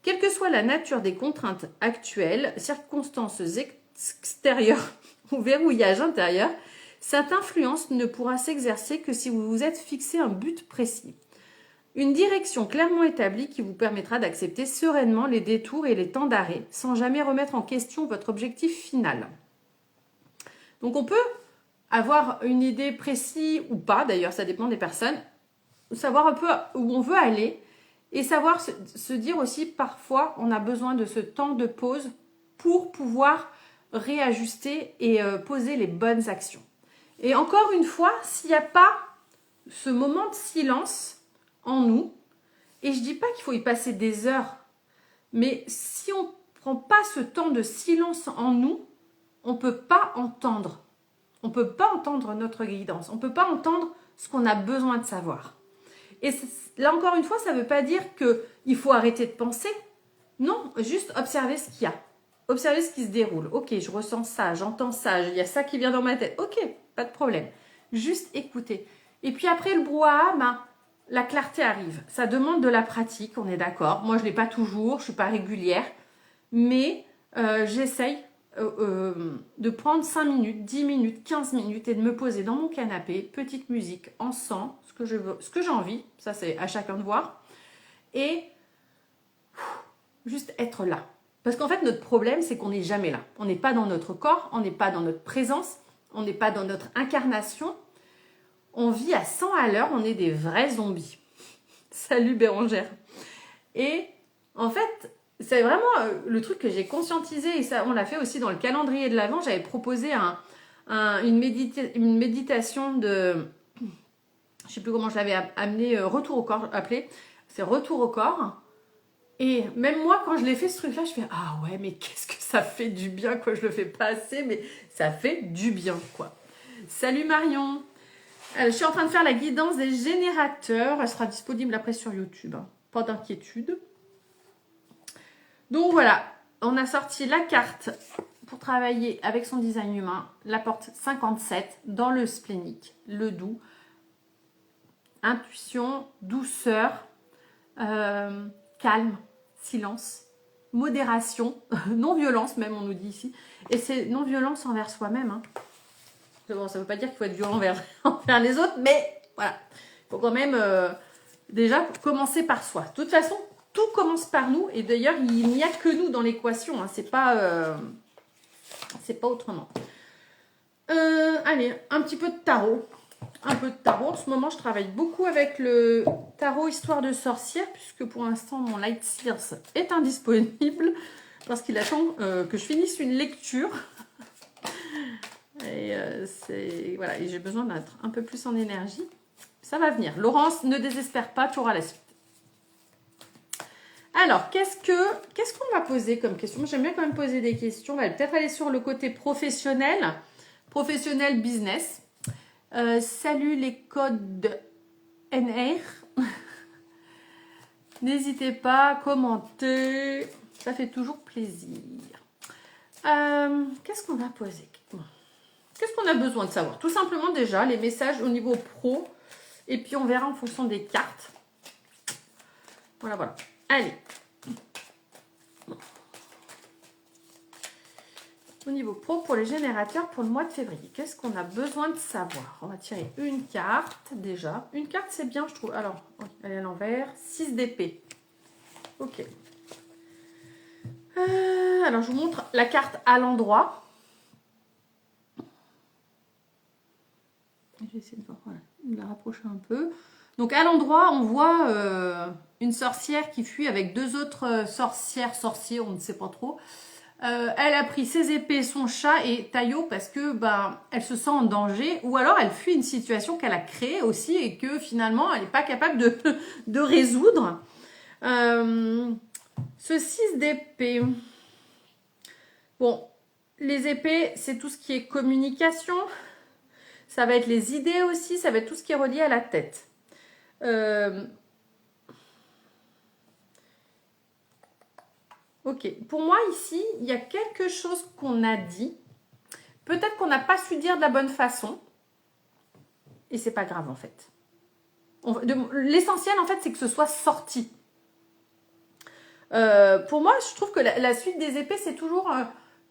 B: Quelle que soit la nature des contraintes actuelles, circonstances extérieures ou verrouillage intérieur, cette influence ne pourra s'exercer que si vous vous êtes fixé un but précis. Une direction clairement établie qui vous permettra d'accepter sereinement les détours et les temps d'arrêt, sans jamais remettre en question votre objectif final. Donc on peut avoir une idée précise ou pas, d'ailleurs ça dépend des personnes, savoir un peu où on veut aller et savoir se dire aussi parfois on a besoin de ce temps de pause pour pouvoir réajuster et poser les bonnes actions. Et encore une fois, s'il n'y a pas ce moment de silence en nous, et je ne dis pas qu'il faut y passer des heures, mais si on ne prend pas ce temps de silence en nous, on ne peut pas entendre. On ne peut pas entendre notre guidance. On ne peut pas entendre ce qu'on a besoin de savoir. Et là, encore une fois, ça ne veut pas dire qu'il faut arrêter de penser. Non, juste observer ce qu'il y a. Observer ce qui se déroule. Ok, je ressens ça, j'entends ça, il y a ça qui vient dans ma tête. Ok, pas de problème. Juste écouter. Et puis après le brouhaha, la clarté arrive. Ça demande de la pratique, on est d'accord. Moi, je ne l'ai pas toujours, je ne suis pas régulière. Mais j'essaye de prendre 5 minutes, 10 minutes, 15 minutes et de me poser dans mon canapé, petite musique, en sang, ce que j'ai envie. Ça, c'est à chacun de voir. Et juste être là. Parce qu'en fait, notre problème, c'est qu'on n'est jamais là. On n'est pas dans notre corps, on n'est pas dans notre présence, on n'est pas dans notre incarnation. On vit à 100 à l'heure, on est des vrais zombies. Salut Bérangère. Et en fait, c'est vraiment le truc que j'ai conscientisé, et ça, on l'a fait aussi dans le calendrier de l'Avent. J'avais proposé une méditation de, je ne sais plus comment je l'avais amené, retour au corps, appelé. C'est retour au corps. Et même moi, quand je l'ai fait ce truc-là, je fais ah ouais, mais qu'est-ce que ça fait du bien, quoi. Je le fais pas assez, mais ça fait du bien, quoi. Salut Marion. Je suis en train de faire la guidance des générateurs. Elle sera disponible après sur YouTube. Pas d'inquiétude. Donc voilà, on a sorti la carte pour travailler avec son design humain, la porte 57 dans le splénique, le doux, intuition, douceur, calme, silence, modération, non-violence même on nous dit ici, et c'est non-violence envers soi-même. Hein. Bon, ça ne veut pas dire qu'il faut être violent envers les autres, mais voilà, il faut quand même déjà commencer par soi. De toute façon, tout commence par nous, et d'ailleurs, il n'y a que nous dans l'équation, hein. C'est pas autrement. Allez, un petit peu de tarot. Un peu de tarot. En ce moment, je travaille beaucoup avec le tarot Histoire de sorcière, puisque pour l'instant, mon Light Sears est indisponible, parce qu'il attend que je finisse une lecture. Et voilà, et j'ai besoin d'être un peu plus en énergie. Ça va venir. Laurence, ne désespère pas, tu auras la suite. Alors, qu'est-ce qu'on va poser comme question? J'aime bien quand même poser des questions. On va peut-être aller sur le côté professionnel business. Salut les codes NR. N'hésitez pas à commenter. Ça fait toujours plaisir. Qu'est-ce qu'on va poser? Qu'est-ce qu'on a besoin de savoir? Tout simplement déjà les messages au niveau pro. Et puis on verra en fonction des cartes. Voilà, voilà. Allez. Au niveau pro pour les générateurs pour le mois de février. Qu'est-ce qu'on a besoin de savoir? On va tirer une carte déjà. Une carte c'est bien je trouve. Alors, elle est à l'envers. 6 d'épée. Ok. Alors je vous montre la carte à l'endroit. Je vais essayer de voir, voilà, de la rapprocher un peu. Donc à l'endroit, on voit une sorcière qui fuit avec 2 autres sorciers, on ne sait pas trop. Elle a pris ses épées, son chat et Taillot parce que elle se sent en danger, ou alors elle fuit une situation qu'elle a créée aussi et que finalement elle n'est pas capable de résoudre. Ce 6 d'épée. Bon, les épées, c'est tout ce qui est communication. Ça va être les idées aussi, ça va être tout ce qui est relié à la tête. Ok, pour moi ici, il y a quelque chose qu'on a dit Peut-être qu'on n'a pas su dire de la bonne façon. Et c'est pas grave en fait. L'essentiel en fait, c'est que ce soit sorti. Pour moi, je trouve que la suite des épées, c'est toujours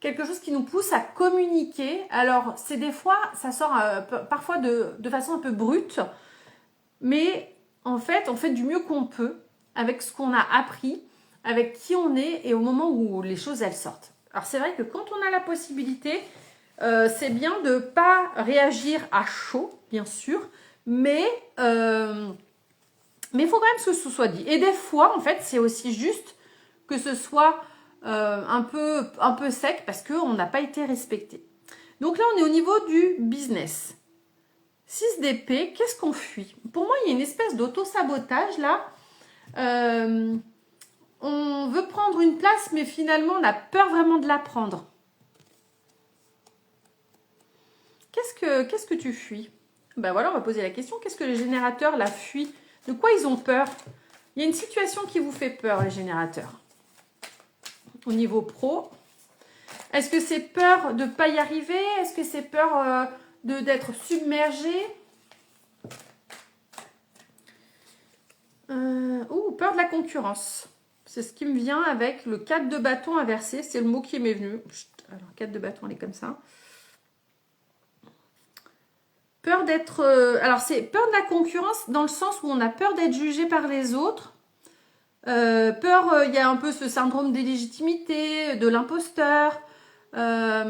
B: quelque chose qui nous pousse à communiquer. Alors, c'est des fois, ça sort parfois de façon un peu brute, mais en fait, on fait du mieux qu'on peut avec ce qu'on a appris, avec qui on est et au moment où les choses, elles sortent. Alors, c'est vrai que quand on a la possibilité, c'est bien de ne pas réagir à chaud, bien sûr, mais il faut quand même que ce soit dit. Et des fois, en fait, c'est aussi juste que ce soit un peu sec parce qu'on n'a pas été respecté. Donc là, on est au niveau du business. 6 d'épée, qu'est-ce qu'on fuit? Pour moi, il y a une espèce d'auto-sabotage là. On veut prendre une place, mais finalement, on a peur vraiment de la prendre. Qu'est-ce que tu fuis? Ben voilà, on va poser la question. Qu'est-ce que les générateurs la fuient? De quoi ils ont peur? Il y a une situation qui vous fait peur, les générateurs. Au niveau pro, est-ce que c'est peur de ne pas y arriver? Est-ce que c'est peur d'être submergé? Ou peur de la concurrence? C'est ce qui me vient avec le 4 de bâton inversé. C'est le mot qui m'est venu. Alors, 4 de bâton, elle est comme ça. Peur d'être... alors, c'est peur de la concurrence dans le sens où on a peur d'être jugé par les autres. Il y a un peu ce syndrome d'illégitimité, de l'imposteur. Il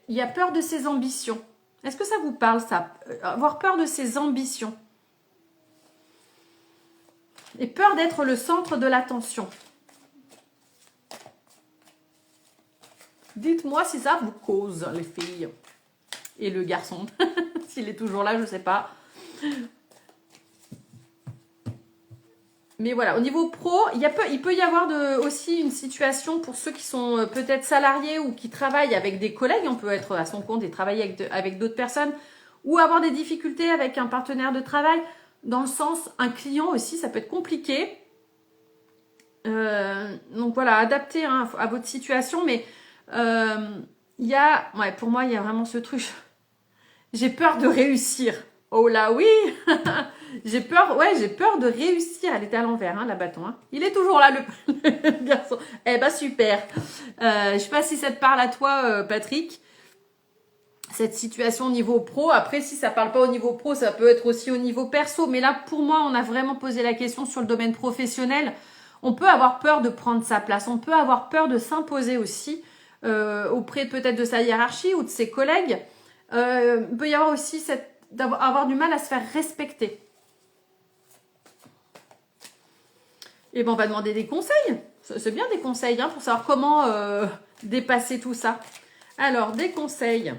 B: y a peur de ses ambitions. Est-ce que ça vous parle, ça? Avoir peur de ses ambitions. Et peur d'être le centre de l'attention. Dites-moi si ça vous cause, les filles. Et le garçon. S'il est toujours là, je ne sais pas. Mais voilà, au niveau pro, il peut y avoir aussi une situation pour ceux qui sont peut-être salariés ou qui travaillent avec des collègues. On peut être à son compte et travailler avec d'autres personnes. Ou avoir des difficultés avec un partenaire de travail. Dans le sens, un client aussi, ça peut être compliqué. Donc voilà, adapté à votre situation. Mais pour moi, il y a vraiment ce truc. J'ai peur de réussir. Oh là oui. J'ai peur de réussir. Elle était à l'envers, la bâton. Il est toujours là, le garçon. Eh ben super. Je sais pas si ça te parle à toi, Patrick. Cette situation au niveau pro. Après, si ça parle pas au niveau pro, ça peut être aussi au niveau perso. Mais là, pour moi, on a vraiment posé la question sur le domaine professionnel. On peut avoir peur de prendre sa place. On peut avoir peur de s'imposer aussi auprès peut-être de sa hiérarchie ou de ses collègues. Il peut y avoir aussi avoir du mal à se faire respecter. Et ben on va demander des conseils. C'est bien des conseils pour savoir comment dépasser tout ça. Alors, des conseils.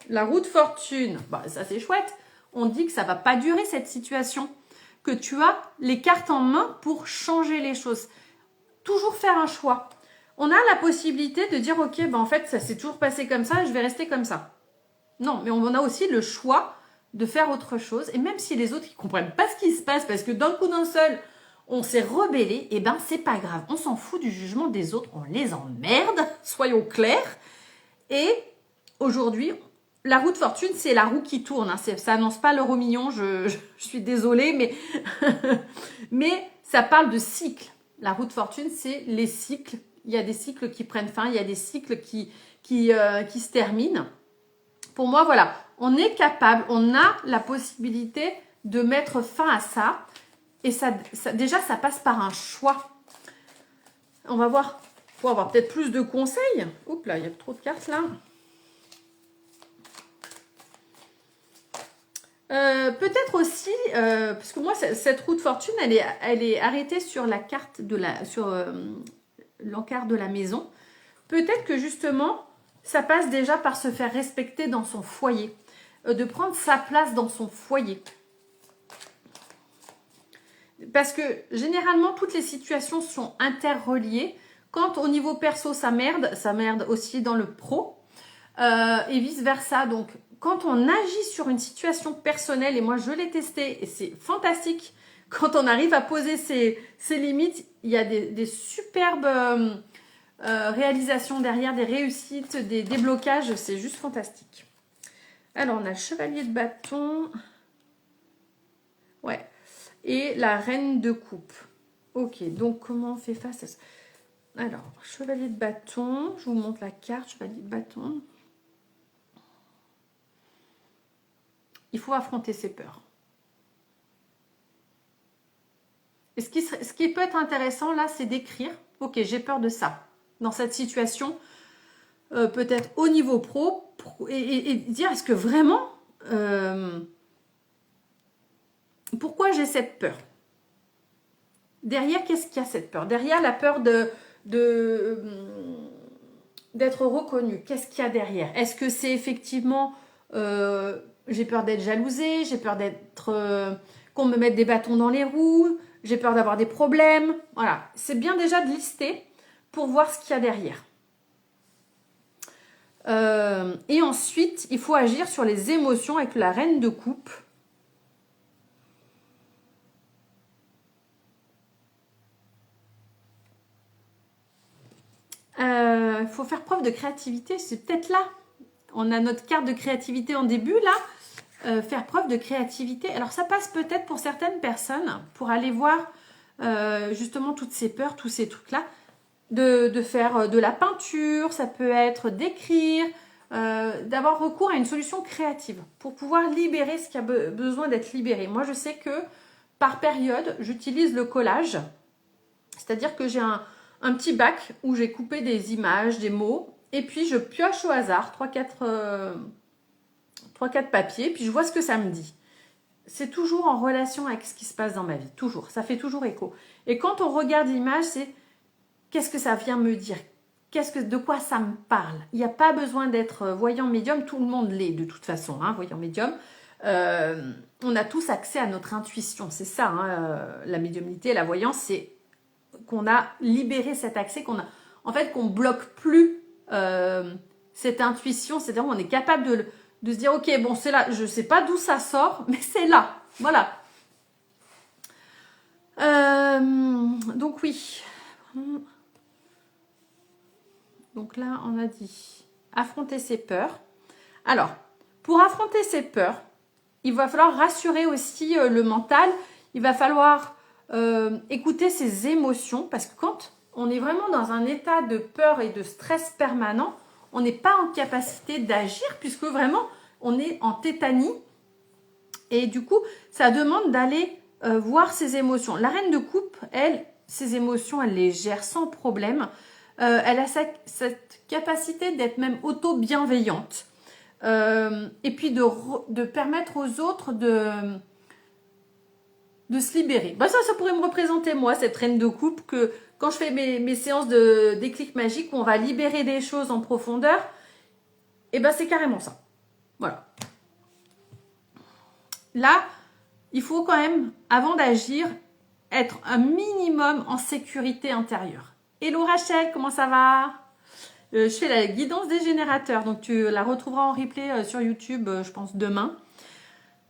B: La roue de fortune, ça c'est chouette. On dit que ça va pas durer cette situation. Que tu as les cartes en main pour changer les choses. Toujours faire un choix. On a la possibilité de dire, ok, en fait, ça s'est toujours passé comme ça, je vais rester comme ça. Non, mais on a aussi le choix de faire autre chose. Et même si les autres ne comprennent pas ce qui se passe, parce que d'un coup d'un seul, on s'est rebellé, c'est pas grave. On s'en fout du jugement des autres, on les emmerde, soyons clairs. Et aujourd'hui, la roue de fortune, c'est la roue qui tourne. Ça annonce pas l'euro million, je suis désolée, mais ça parle de cycle. La roue de fortune, c'est les cycles. Il y a des cycles qui prennent fin, il y a des cycles qui se terminent. Pour moi, voilà, on est capable, on a la possibilité de mettre fin à ça. Et déjà, ça passe par un choix. On va voir, il faut avoir peut-être plus de conseils. Oups là, il y a trop de cartes là. Peut-être aussi, parce que moi, cette roue de fortune, elle est arrêtée sur la carte sur l'encart de la maison. Peut-être que justement, ça passe déjà par se faire respecter dans son foyer, de prendre sa place dans son foyer. Parce que généralement, toutes les situations sont interreliées. Quand au niveau perso, ça merde aussi dans le pro et vice-versa. Donc, quand on agit sur une situation personnelle, et moi je l'ai testé et c'est fantastique, quand on arrive à poser ses limites, il y a des superbes réalisations derrière, des réussites, des déblocages, c'est juste fantastique. Alors, on a le chevalier de bâton. Ouais. Et la reine de coupe. Ok, donc comment on fait face à ça? Alors, chevalier de bâton. Je vous montre la carte, chevalier de bâton. Il faut affronter ses peurs. Et ce qui peut être intéressant là, c'est d'écrire. Ok, j'ai peur de ça. Dans cette situation, peut-être au niveau pro, et dire est-ce que vraiment, pourquoi j'ai cette peur? Derrière, qu'est-ce qu'il y a cette peur? Derrière la peur d'être reconnu, qu'est-ce qu'il y a derrière? Est-ce que c'est effectivement j'ai peur d'être jalousée, j'ai peur d'être qu'on me mette des bâtons dans les roues, j'ai peur d'avoir des problèmes. Voilà, c'est bien déjà de lister pour voir ce qu'il y a derrière. Et ensuite, il faut agir sur les émotions avec la reine de coupe. Il faut faire preuve de créativité, c'est peut-être là. On a notre carte de créativité en début, là. Faire preuve de créativité. Alors, ça passe peut-être pour certaines personnes, pour aller voir justement toutes ces peurs, tous ces trucs-là, de faire de la peinture, ça peut être d'écrire, d'avoir recours à une solution créative pour pouvoir libérer ce qui a besoin d'être libéré. Moi, je sais que par période, j'utilise le collage, c'est-à-dire que j'ai un petit bac où j'ai coupé des images, des mots, et puis je pioche au hasard 3-4 papiers, puis je vois ce que ça me dit. C'est toujours en relation avec ce qui se passe dans ma vie, toujours. Ça fait toujours écho. Et quand on regarde l'image, c'est qu'est-ce que ça vient me dire? De quoi ça me parle? Il n'y a pas besoin d'être voyant médium, tout le monde l'est de toute façon, hein, voyant médium. On a tous accès à notre intuition, c'est ça, hein, la médiumnité, la voyance, c'est qu'on a libéré cet accès, qu'on bloque plus cette intuition, c'est-à-dire qu'on est capable de se dire, ok, bon, c'est là, je ne sais pas d'où ça sort, mais c'est là, voilà. Donc oui. Donc là, on a dit affronter ses peurs. Alors, pour affronter ses peurs, il va falloir rassurer aussi le mental. Il va falloir écouter ses émotions parce que quand on est vraiment dans un état de peur et de stress permanent, on n'est pas en capacité d'agir puisque vraiment on est en tétanie et du coup ça demande d'aller voir ses émotions. La reine de coupe, elle, ses émotions, elle les gère sans problème. Elle a cette capacité d'être même auto-bienveillante et puis de permettre aux autres de se libérer. Ben ça pourrait me représenter moi, cette reine de coupe, que quand je fais mes séances de déclic magique où on va libérer des choses en profondeur, et ben c'est carrément ça. Voilà. Là, il faut quand même, avant d'agir, être un minimum en sécurité intérieure. Hello Rachel, comment ça va? Je fais la guidance des générateurs, donc tu la retrouveras en replay sur YouTube, je pense demain.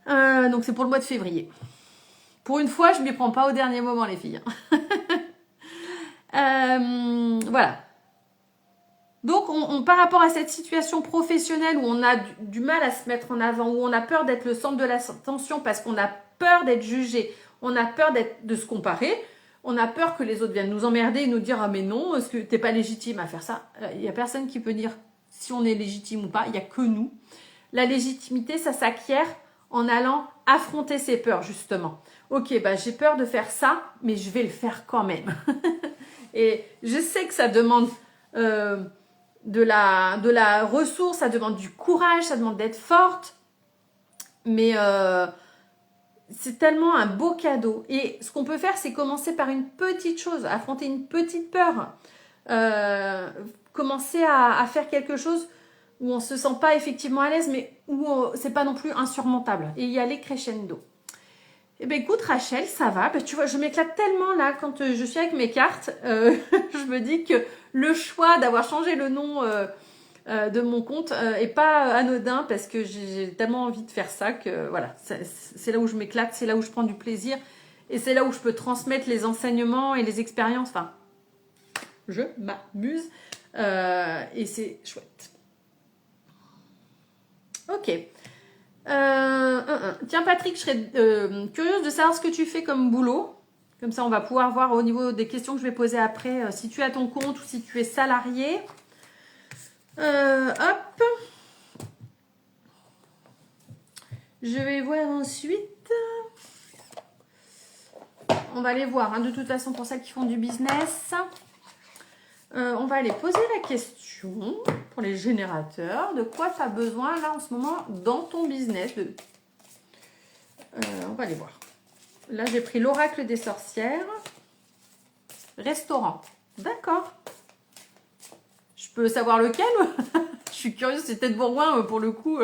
B: Donc c'est pour le mois de février. Pour une fois, je ne m'y prends pas au dernier moment, les filles. Voilà. Donc, par rapport à cette situation professionnelle où on a du mal à se mettre en avant, où on a peur d'être le centre de l'attention parce qu'on a peur d'être jugé, on a peur de se comparer, on a peur que les autres viennent nous emmerder et nous dire « Ah mais non, est-ce que tu n'es pas légitime à faire ça ?» Il n'y a personne qui peut dire si on est légitime ou pas, il n'y a que nous. La légitimité, ça s'acquiert en allant affronter ses peurs, justement. Ok, bah, j'ai peur de faire ça, mais je vais le faire quand même. Et je sais que ça demande de la ressource, ça demande du courage, ça demande d'être forte, mais c'est tellement un beau cadeau. Et ce qu'on peut faire, c'est commencer par une petite chose, affronter une petite peur, commencer à faire quelque chose où on ne se sent pas effectivement à l'aise, mais où c'est pas non plus insurmontable, et y aller crescendo. Eh bien, écoute, Rachel, ça va. Ben, tu vois, je m'éclate tellement là quand je suis avec mes cartes. Je me dis que le choix d'avoir changé le nom de mon compte est pas anodin parce que j'ai tellement envie de faire ça que voilà, c'est là où je m'éclate, c'est là où je prends du plaisir et c'est là où je peux transmettre les enseignements et les expériences. Enfin, je m'amuse. Et c'est chouette. Ok. Tiens Patrick, je serais curieuse de savoir ce que tu fais comme boulot. Comme ça, on va pouvoir voir au niveau des questions que je vais poser après, si tu es à ton compte ou si tu es salarié. Hop. Je vais voir ensuite. On va aller voir, hein, de toute façon, pour celles qui font du business. On va aller poser la question pour les générateurs. De quoi tu as besoin là en ce moment dans ton business on va aller voir. Là, j'ai pris l'oracle des sorcières. Restaurant. D'accord. Je peux savoir lequel? Je suis curieuse, c'est peut-être bourgoin pour le coup.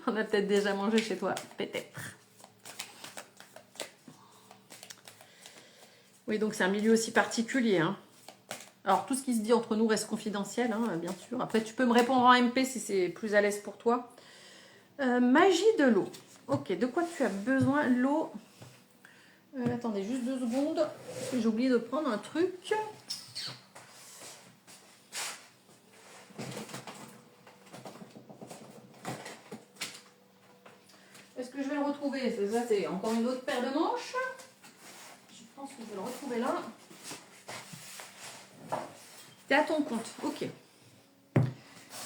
B: On a peut-être déjà mangé chez toi. Peut-être. Oui, donc c'est un milieu aussi particulier. Hein. Alors, tout ce qui se dit entre nous reste confidentiel, hein, bien sûr. Après, tu peux me répondre en MP si c'est plus à l'aise pour toi. Magie de l'eau. Ok, de quoi tu as besoin? L'eau. Attendez, juste 2 secondes. J'ai oublié de prendre un truc. Est-ce que je vais le retrouver? Ça, c'est encore une autre paire de manches. Je pense que je vais le retrouver là. T'es à ton compte, ok.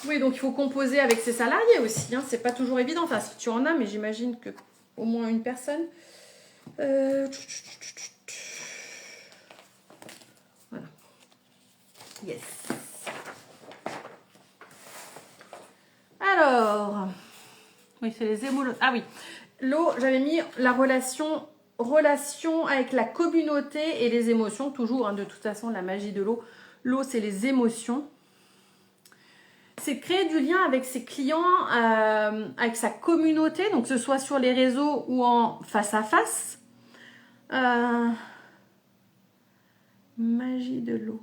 B: Oui, donc il faut composer avec ses salariés aussi. Hein. C'est pas toujours évident. Enfin, si tu en as, mais j'imagine que au moins une personne. Voilà. Yes. Alors, oui, c'est les émotions. Ah oui, l'eau, j'avais mis la relation avec la communauté et les émotions. Toujours, hein, de toute façon, la magie de l'eau. L'eau, c'est les émotions. C'est créer du lien avec ses clients, avec sa communauté, donc que ce soit sur les réseaux ou en face à face. Magie de l'eau.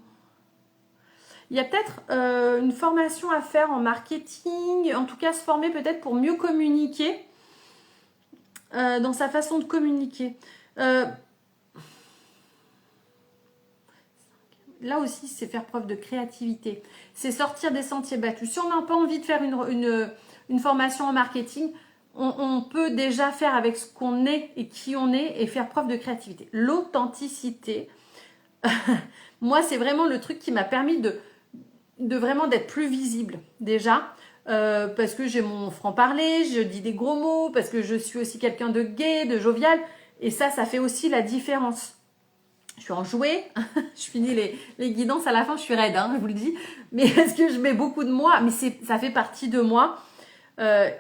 B: Il y a peut-être une formation à faire en marketing, en tout cas se former peut-être pour mieux communiquer dans sa façon de communiquer. Là aussi, c'est faire preuve de créativité. C'est sortir des sentiers battus. Si on n'a pas envie de faire une formation en marketing, on peut déjà faire avec ce qu'on est et qui on est et faire preuve de créativité. L'authenticité, moi, c'est vraiment le truc qui m'a permis de vraiment d'être plus visible déjà. Parce que j'ai mon franc-parler, je dis des gros mots, parce que je suis aussi quelqu'un de gai, de jovial. Et ça fait aussi la différence. Je suis enjouée, je finis les guidances à la fin, je suis raide, hein, je vous le dis. Mais parce que je mets beaucoup de moi, mais ça fait partie de moi.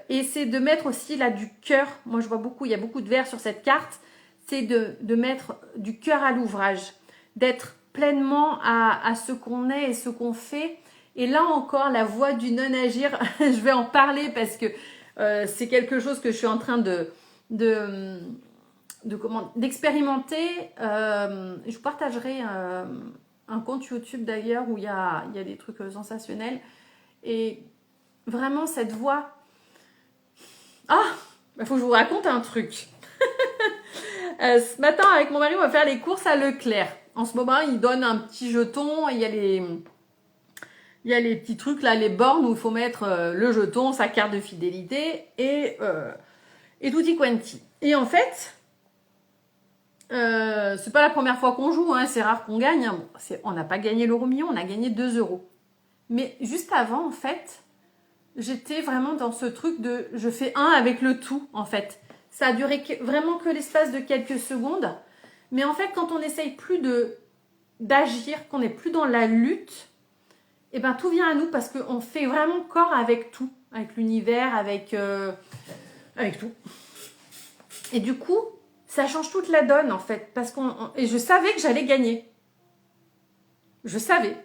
B: Et c'est de mettre aussi là du cœur. Moi, je vois beaucoup, il y a beaucoup de verre sur cette carte. C'est de mettre du cœur à l'ouvrage, d'être pleinement à ce qu'on est et ce qu'on fait. Et là encore, la voie du non-agir, je vais en parler parce que c'est quelque chose que je suis en train d'expérimenter. Je vous partagerai un compte YouTube d'ailleurs où il y a des trucs sensationnels. Et vraiment cette voix. Ah, il faut que je vous raconte un truc. Ce matin, avec mon mari, on va faire les courses à Leclerc. En ce moment, il donne un petit jeton et il y a les petits trucs là, les bornes où il faut mettre le jeton, sa carte de fidélité et tutti quanti. Et en fait, c'est pas la première fois qu'on joue, hein, c'est rare qu'on gagne. Hein. Bon, on n'a pas gagné l'euro million, on a gagné 2 €. Mais juste avant, en fait, j'étais vraiment dans ce truc de je fais un avec le tout, en fait. Ça a duré vraiment que l'espace de quelques secondes. Mais en fait, quand on n'essaye plus d'agir, qu'on n'est plus dans la lutte, et ben tout vient à nous parce qu'on fait vraiment corps avec tout, avec l'univers, avec tout. Et du coup, ça change toute la donne en fait, parce et je savais que j'allais gagner. Je savais.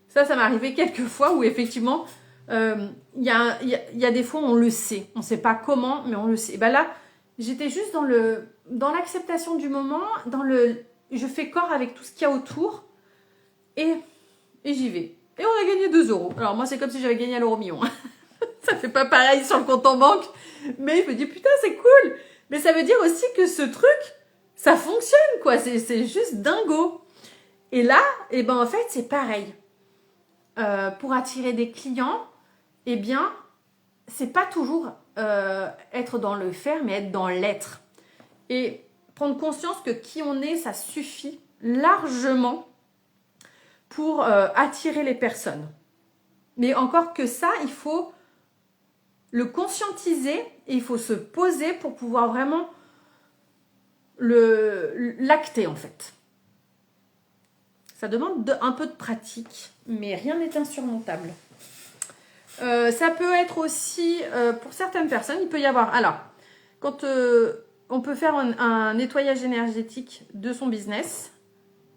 B: Ça m'est arrivé quelques fois où effectivement, il y a des fois où on le sait, on ne sait pas comment, mais on le sait. Et ben là, j'étais juste dans l'acceptation du moment, je fais corps avec tout ce qu'il y a autour, et j'y vais. Et on a gagné 2 €. Alors moi, c'est comme si j'avais gagné à l'euro million. Ça fait pas pareil sur le compte en banque, mais je me dis putain, c'est cool. Mais ça veut dire aussi que ce truc, ça fonctionne quoi. C'est juste dingo. Et là, eh ben, en fait, c'est pareil. Pour attirer des clients, eh bien, c'est pas toujours être dans le faire, mais être dans l'être. Et prendre conscience que qui on est, ça suffit largement pour attirer les personnes. Mais encore que ça, il faut le conscientiser et il faut se poser pour pouvoir vraiment l'acter en fait. Ça demande un peu de pratique, mais rien n'est insurmontable. Ça peut être aussi, pour certaines personnes, il peut y avoir... Alors, quand on peut faire un nettoyage énergétique de son business,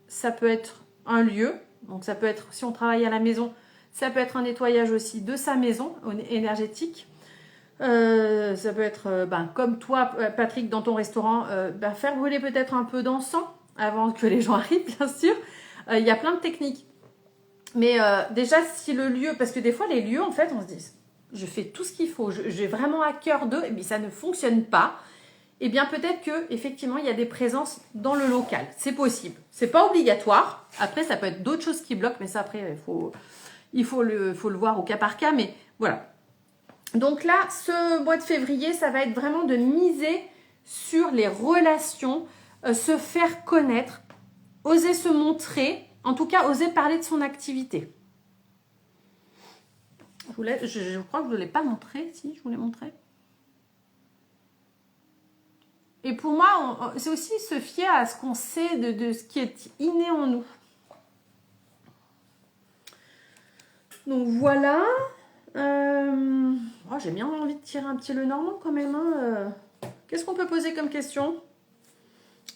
B: ça peut être un lieu. Donc, ça peut être, si on travaille à la maison, ça peut être un nettoyage aussi de sa maison énergétique. Ça peut être, comme toi, Patrick, dans ton restaurant, faire brûler peut-être un peu d'encens avant que les gens arrivent, bien sûr. Il y a plein de techniques. Mais déjà, si le lieu... Parce que des fois, les lieux, en fait, on se dit, je fais tout ce qu'il faut, j'ai vraiment à cœur d'eux, et bien ça ne fonctionne pas. Eh bien, peut-être qu'effectivement, il y a des présences dans le local. C'est possible. C'est pas obligatoire. Après, ça peut être d'autres choses qui bloquent, mais ça, après, il faut le voir au cas par cas. Mais voilà. Donc là, ce mois de février, ça va être vraiment de miser sur les relations, se faire connaître, oser se montrer, en tout cas, oser parler de son activité. Je crois que je ne l'ai pas montré. Si, je vous l'ai montré. Et pour moi, c'est aussi se fier à ce qu'on sait de ce qui est inné en nous. Donc voilà. J'ai bien envie de tirer un petit Lenormand quand même. Qu'est-ce qu'on peut poser comme question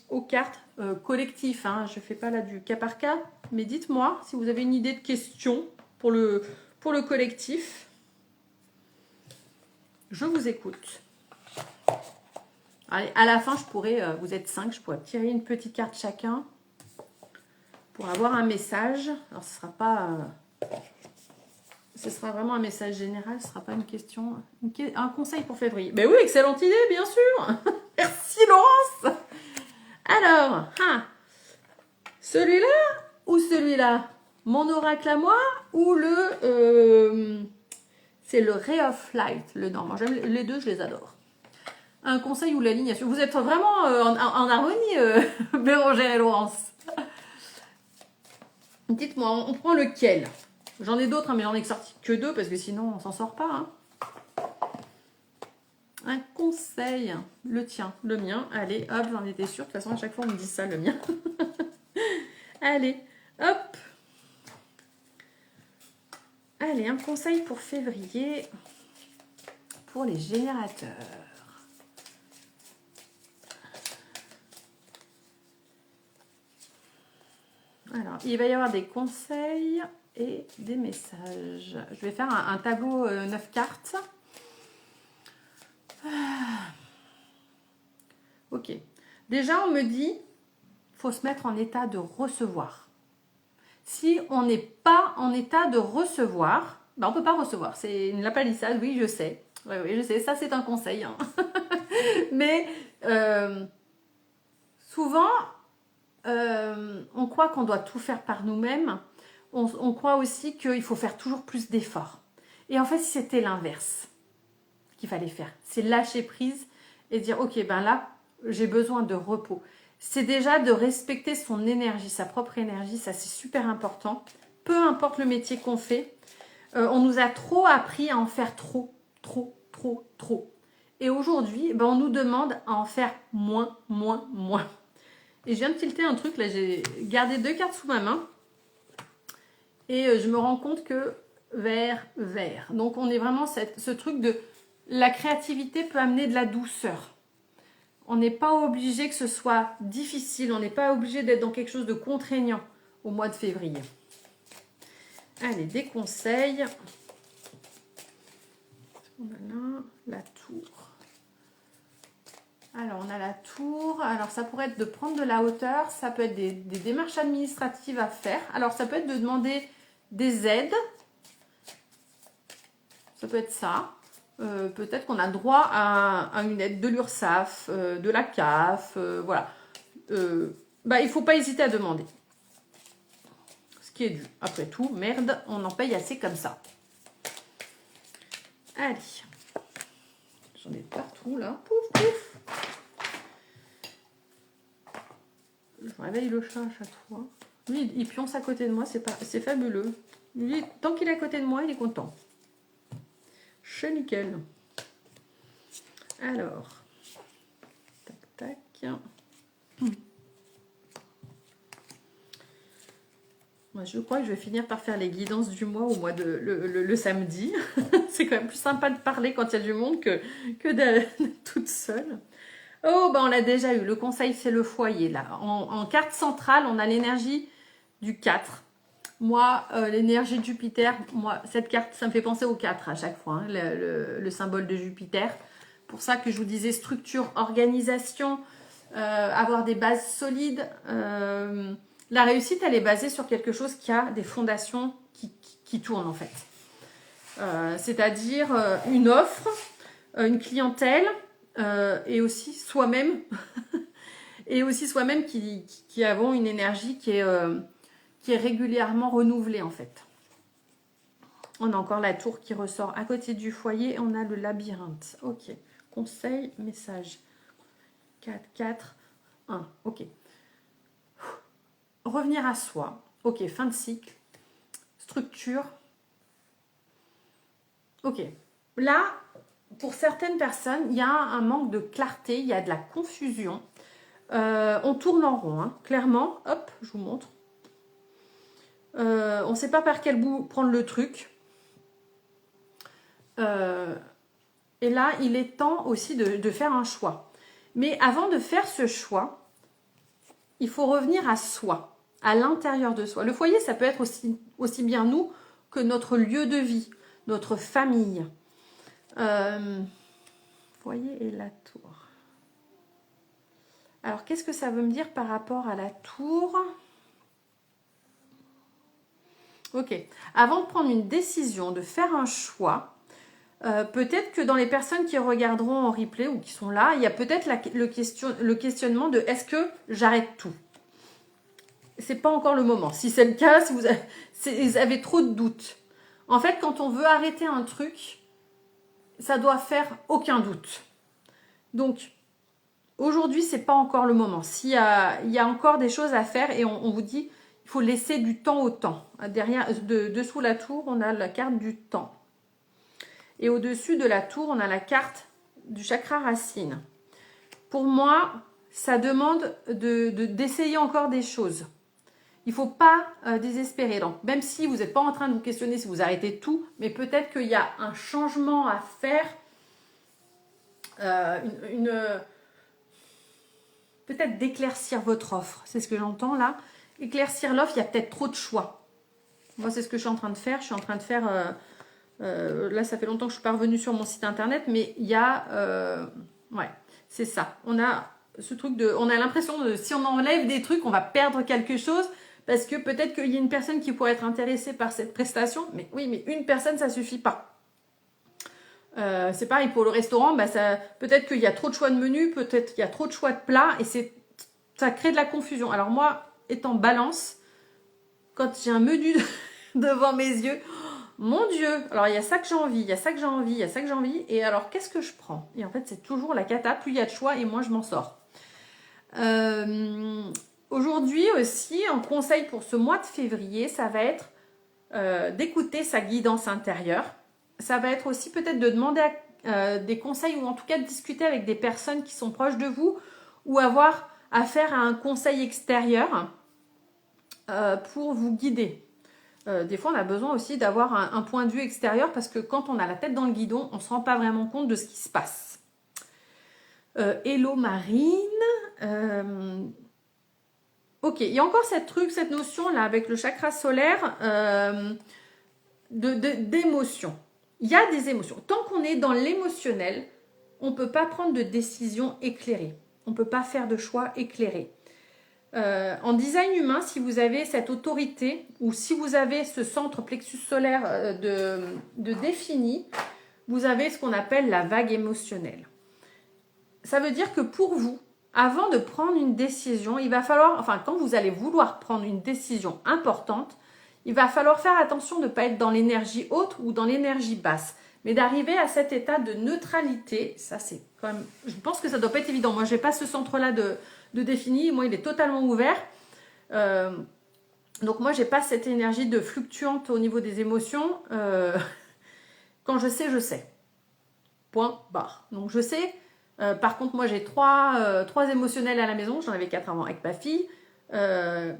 B: aux cartes collectif, je ne fais pas là du cas par cas, mais dites-moi si vous avez une idée de question pour le collectif. Je vous écoute. Allez, à la fin, je pourrais, vous êtes 5, je pourrais tirer une petite carte chacun pour avoir un message. Alors, ce sera vraiment un message général, ce ne sera pas une question, un conseil pour février. Mais oui, excellente idée, bien sûr. Merci Laurence. Alors, celui-là ou celui-là? Mon oracle à moi ou c'est le Ray of Light, le Normand. J'aime les deux, je les adore. Un conseil ou la ligne. Vous êtes vraiment en harmonie, Bérangère et Laurence. Dites-moi, on prend lequel? J'en ai d'autres, mais j'en ai sorti que 2 parce que sinon on s'en sort pas. Un conseil, le tien, le mien. Allez, hop, j'en étais sûre. De toute façon, à chaque fois, on me dit ça, le mien. Allez, hop. Allez, un conseil pour février pour les générateurs. Alors, il va y avoir des conseils et des messages. Je vais faire un tableau 9 cartes. Ok. Déjà, on me dit, faut se mettre en état de recevoir. Si on n'est pas en état de recevoir, on ne peut pas recevoir. C'est une lapalissade, oui, je sais. Oui, je sais, ça c'est un conseil. Mais souvent, on croit qu'on doit tout faire par nous-mêmes. On croit aussi qu'il faut faire toujours plus d'efforts. Et en fait, c'était l'inverse qu'il fallait faire. C'est lâcher prise et dire, ok, là, j'ai besoin de repos. C'est déjà de respecter son énergie, sa propre énergie, ça c'est super important. Peu importe le métier qu'on fait, on nous a trop appris à en faire trop. Et aujourd'hui, on nous demande à en faire moins. Et je viens de tilter un truc, là j'ai gardé 2 cartes sous ma main. Et je me rends compte que vert. Donc on est vraiment ce truc de la créativité peut amener de la douceur. On n'est pas obligé que ce soit difficile, on n'est pas obligé d'être dans quelque chose de contraignant au mois de février. Allez, des conseils. On a là, la tour. Alors, on a la tour. Alors, ça pourrait être de prendre de la hauteur. Ça peut être des démarches administratives à faire. Alors, ça peut être de demander des aides. Ça peut être ça. Peut-être qu'on a droit à une aide de l'URSSAF, de la CAF, voilà. Il ne faut pas hésiter à demander. qui est dû. Après tout, merde, on en paye assez comme ça. Allez. J'en ai partout, là. Pouf, pouf. Je réveille le chat à chaque fois. Lui, il pionce à côté de moi, c'est fabuleux. Lui, tant qu'il est à côté de moi, il est content. C'est nickel. Alors, tac, tac. Moi, je crois que je vais finir par faire les guidances du mois le samedi. C'est quand même plus sympa de parler quand il y a du monde que d'être toute seule. Oh, ben on l'a déjà eu. Le conseil, c'est le foyer. Là. En carte centrale, on a l'énergie du 4. Moi, l'énergie de Jupiter, cette carte, ça me fait penser au 4 à chaque fois, hein, le symbole de Jupiter. Pour ça que je vous disais structure, organisation, avoir des bases solides. La réussite, elle est basée sur quelque chose qui a des fondations qui tournent en fait. C'est-à-dire une offre, une clientèle et aussi soi-même. Et aussi soi-même qui avons une énergie qui est régulièrement renouvelée en fait. On a encore la tour qui ressort à côté du foyer et on a le labyrinthe. Ok. Conseil, message. 4, 4, 1. Ok. Revenir à soi. Ok, fin de cycle. Structure. Ok. Là, pour certaines personnes, il y a un manque de clarté, il y a de la confusion. On tourne en rond, hein. Clairement. Hop, je vous montre. On ne sait pas par quel bout prendre le truc. Et là, il est temps aussi de faire un choix. Mais avant de faire ce choix, il faut revenir à soi, à l'intérieur de soi. Le foyer, ça peut être aussi bien nous que notre lieu de vie, notre famille. Foyer et la tour. Alors, qu'est-ce que ça veut me dire par rapport à la tour ? Ok. Avant de prendre une décision, de faire un choix, peut-être que dans les personnes qui regarderont en replay ou qui sont là, il y a peut-être le questionnement de est-ce que j'arrête tout ? C'est pas encore le moment. Si c'est le cas, si vous avez trop de doutes. En fait, quand on veut arrêter un truc, ça doit faire aucun doute. Donc, aujourd'hui, c'est pas encore le moment. Il y a encore des choses à faire et on vous dit, il faut laisser du temps au temps. Derrière, dessous la tour, on a la carte du temps. Et au-dessus de la tour, on a la carte du chakra racine. Pour moi, ça demande d'essayer encore des choses. Il ne faut pas désespérer. Donc, même si vous n'êtes pas en train de vous questionner si vous arrêtez tout, mais peut-être qu'il y a un changement à faire, peut-être d'éclaircir votre offre. C'est ce que j'entends là. Éclaircir l'offre, il y a peut-être trop de choix. Moi, c'est ce que je suis en train de faire. Je suis en train de faire... là, ça fait longtemps que je suis pas revenue sur mon site internet, mais il y a... ouais, c'est ça. On a ce truc on a l'impression de... Si on enlève des trucs, on va perdre quelque chose, parce que peut-être qu'il y a une personne qui pourrait être intéressée par cette prestation, mais oui, mais une personne, ça suffit pas. C'est pareil pour le restaurant, peut-être qu'il y a trop de choix de menus, peut-être qu'il y a trop de choix de plats, et ça crée de la confusion. Alors moi, étant balance, quand j'ai un menu devant mes yeux... Mon Dieu, alors il y a ça que j'ai envie, il y a ça que j'ai envie, il y a ça que j'ai envie, et alors qu'est-ce que je prends ? Et en fait, c'est toujours la cata, plus il y a de choix et moins je m'en sors. Aujourd'hui aussi, un conseil pour ce mois de février, ça va être d'écouter sa guidance intérieure. Ça va être aussi peut-être de demander des conseils ou en tout cas de discuter avec des personnes qui sont proches de vous ou avoir affaire à un conseil extérieur pour vous guider. Des fois, on a besoin aussi d'avoir un point de vue extérieur parce que quand on a la tête dans le guidon, on ne se rend pas vraiment compte de ce qui se passe. Hello Marine. Ok, il y a encore cette notion là avec le chakra solaire d'émotion. Il y a des émotions. Tant qu'on est dans l'émotionnel, on ne peut pas prendre de décision éclairée. On ne peut pas faire de choix éclairés. En design humain, si vous avez cette autorité ou si vous avez ce centre plexus solaire de défini, vous avez ce qu'on appelle la vague émotionnelle. Ça veut dire que pour vous, avant de prendre une décision, il va falloir, enfin quand vous allez vouloir prendre une décision importante, il va falloir faire attention de ne pas être dans l'énergie haute ou dans l'énergie basse. Mais d'arriver à cet état de neutralité, ça c'est quand même... Je pense que ça ne doit pas être évident. Moi, je n'ai pas ce centre-là de défini. Moi, il est totalement ouvert. Donc moi, je n'ai pas cette énergie de fluctuante au niveau des émotions. Quand je sais, je sais. Point barre. Donc je sais. Par contre, moi, j'ai trois émotionnels à la maison. J'en avais 4 avant avec ma fille.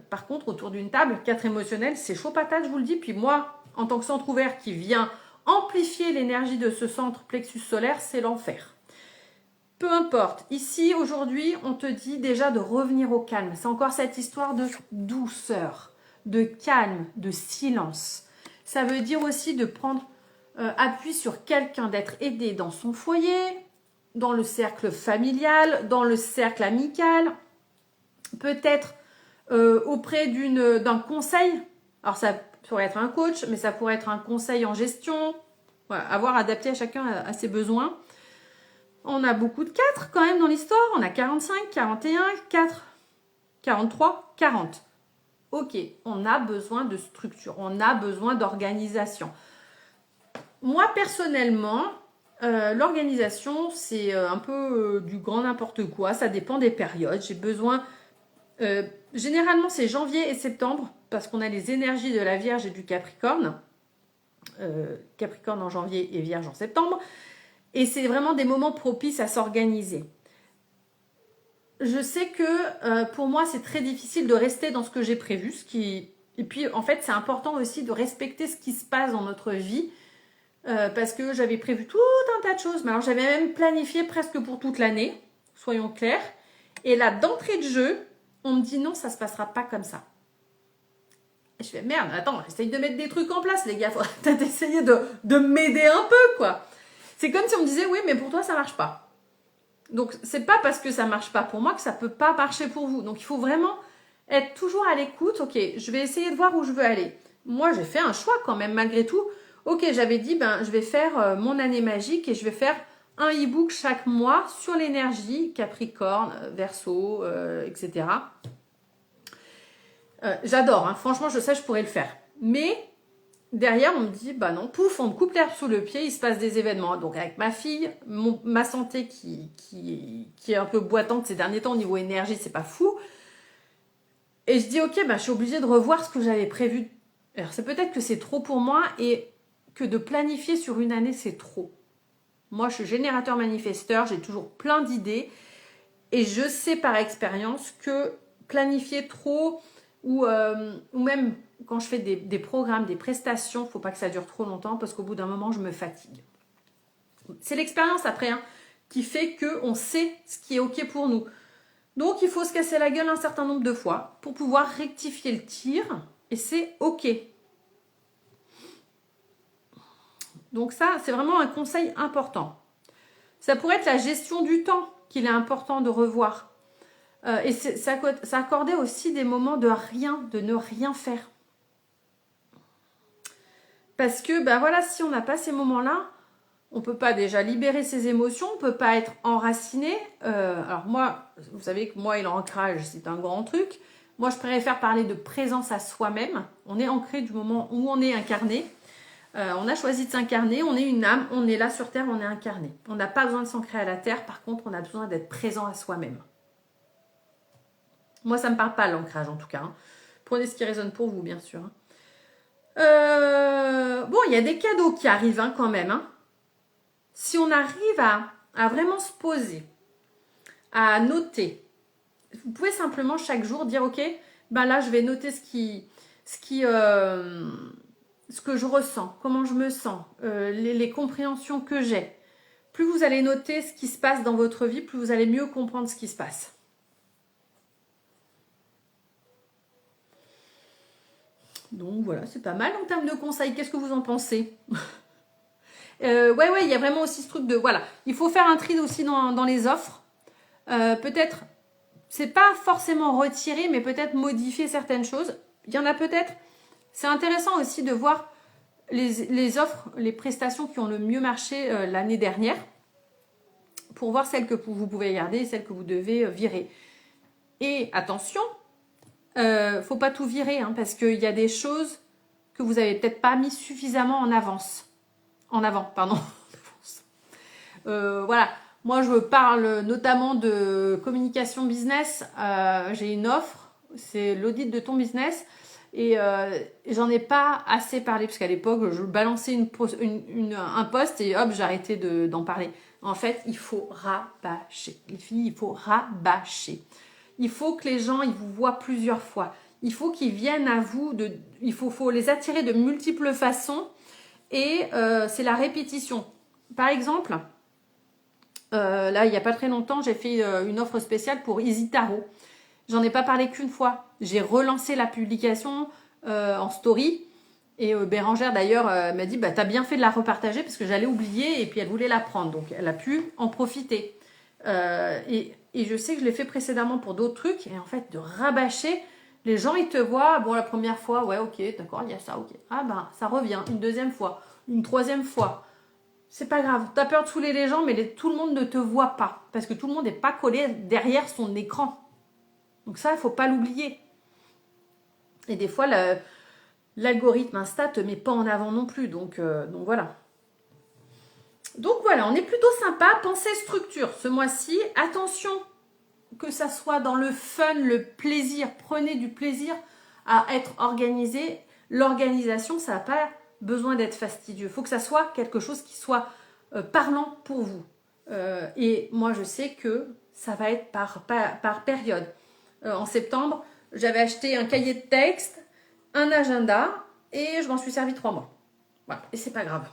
B: Par contre, autour d'une table, 4 émotionnels, c'est chaud patate, je vous le dis. Puis moi, en tant que centre ouvert qui vient amplifier l'énergie de ce centre plexus solaire, c'est l'enfer. Peu importe. Ici, aujourd'hui, on te dit déjà de revenir au calme. C'est encore cette histoire de douceur, de calme, de silence. Ça veut dire aussi de prendre appui sur quelqu'un, d'être aidé dans son foyer, dans le cercle familial, dans le cercle amical, peut-être auprès d'un conseil. Alors ça pourrait être un coach, mais ça pourrait être un conseil en gestion. Voilà, avoir adapté à chacun à ses besoins. On a beaucoup de 4 quand même dans l'histoire. On a 45, 41, 4, 43, 40. Ok, on a besoin de structure, on a besoin d'organisation. Moi, personnellement, l'organisation, c'est un peu du grand n'importe quoi. Ça dépend des périodes. J'ai besoin... généralement, c'est janvier et septembre parce qu'on a les énergies de la Vierge et du Capricorne. Capricorne en janvier et Vierge en septembre. Et c'est vraiment des moments propices à s'organiser. Je sais que pour moi, c'est très difficile de rester dans ce que j'ai prévu. Et puis, en fait, c'est important aussi de respecter ce qui se passe dans notre vie. Parce que j'avais prévu tout un tas de choses. Mais alors, j'avais même planifié presque pour toute l'année. Soyons clairs. Et là, d'entrée de jeu, on me dit non, ça ne se passera pas comme ça. Et je fais merde, attends, essaye de mettre des trucs en place, les gars. Faut peut-être essayer de m'aider un peu, quoi. C'est comme si on me disait, oui, mais pour toi, ça marche pas. Donc, c'est pas parce que ça marche pas pour moi que ça peut pas marcher pour vous. Donc, il faut vraiment être toujours à l'écoute. Ok, je vais essayer de voir où je veux aller. Moi, j'ai fait un choix quand même, malgré tout. Ok, j'avais dit, je vais faire mon année magique et je vais faire un e-book chaque mois sur l'énergie, Capricorne, Verseau, etc. J'adore, hein. Franchement, je sais, je pourrais le faire. Mais... derrière, on me dit, bah non, pouf, on me coupe l'herbe sous le pied, il se passe des événements. Donc avec ma fille, ma santé qui est un peu boitante ces derniers temps au niveau énergie, c'est pas fou. Et je dis, ok, je suis obligée de revoir ce que j'avais prévu. Alors c'est peut-être que c'est trop pour moi et que de planifier sur une année, c'est trop. Moi, je suis générateur manifesteur, j'ai toujours plein d'idées. Et je sais par expérience que planifier trop ou même... quand je fais des programmes, des prestations, il ne faut pas que ça dure trop longtemps parce qu'au bout d'un moment, je me fatigue. C'est l'expérience après qui fait qu'on sait ce qui est OK pour nous. Donc, il faut se casser la gueule un certain nombre de fois pour pouvoir rectifier le tir et c'est OK. Donc ça, c'est vraiment un conseil important. Ça pourrait être la gestion du temps qu'il est important de revoir. Et ça accordait aussi des moments de ne rien faire. Parce que, voilà, si on n'a pas ces moments-là, on ne peut pas déjà libérer ses émotions, on ne peut pas être enraciné. Alors moi, vous savez que moi et l'ancrage, c'est un grand truc. Moi, je préfère parler de présence à soi-même. On est ancré du moment où on est incarné. On a choisi de s'incarner, on est une âme, on est là sur Terre, on est incarné. On n'a pas besoin de s'ancrer à la Terre, par contre, on a besoin d'être présent à soi-même. Moi, ça ne me parle pas l'ancrage en tout cas. Hein. Prenez ce qui résonne pour vous, bien sûr. Bon, il y a des cadeaux qui arrivent quand même. Hein. Si on arrive à vraiment se poser, à noter, vous pouvez simplement chaque jour dire, ok, là, je vais noter ce que je ressens, comment je me sens, les compréhensions que j'ai. Plus vous allez noter ce qui se passe dans votre vie, plus vous allez mieux comprendre ce qui se passe. Donc voilà, c'est pas mal en termes de conseils. Qu'est-ce que vous en pensez? Ouais, il y a vraiment aussi ce truc de... Voilà, il faut faire un tri aussi dans les offres. Peut-être, c'est pas forcément retirer, mais peut-être modifier certaines choses. Il y en a peut-être... C'est intéressant aussi de voir les offres, les prestations qui ont le mieux marché l'année dernière pour voir celles que vous pouvez garder et celles que vous devez virer. Et attention, faut pas tout virer parce qu'il y a des choses que vous avez peut-être pas mis suffisamment en avance. En avant, pardon. Voilà. Moi, je parle notamment de communication business. J'ai une offre, c'est l'audit de ton business. Et j'en ai pas assez parlé, parce qu'à l'époque, je balançais un post et hop, j'arrêtais d'en parler. En fait, il faut rabâcher. Les filles, il faut rabâcher. Il faut que les gens, ils vous voient plusieurs fois. Il faut qu'ils viennent à vous. Il faut les attirer de multiples façons. Et c'est la répétition. Par exemple, là, il n'y a pas très longtemps, j'ai fait une offre spéciale pour Easy Tarot. J'en ai pas parlé qu'une fois. J'ai relancé la publication en story. Et Bérangère, d'ailleurs, m'a dit, bah, t'as bien fait de la repartager parce que j'allais oublier et puis elle voulait la prendre. Donc, elle a pu en profiter. Et je sais que je l'ai fait précédemment pour d'autres trucs. Et en fait, de rabâcher, les gens, ils te voient. Bon, la première fois, ouais, ok, d'accord, il y a ça, ok. Ah ben, ça revient. Une deuxième fois, une troisième fois. C'est pas grave. T'as peur de saouler les gens, mais tout le monde ne te voit pas. Parce que tout le monde n'est pas collé derrière son écran. Donc ça, il ne faut pas l'oublier. Et des fois, l'algorithme Insta ne te met pas en avant non plus. Donc voilà. Donc voilà, on est plutôt sympa. Pensez structure ce mois-ci. Attention que ça soit dans le fun, le plaisir. Prenez du plaisir à être organisé. L'organisation, ça n'a pas besoin d'être fastidieux. Il faut que ça soit quelque chose qui soit parlant pour vous. Et moi, je sais que ça va être par période. En septembre, j'avais acheté un cahier de texte, un agenda et je m'en suis servi 3 mois. Voilà, et c'est pas grave.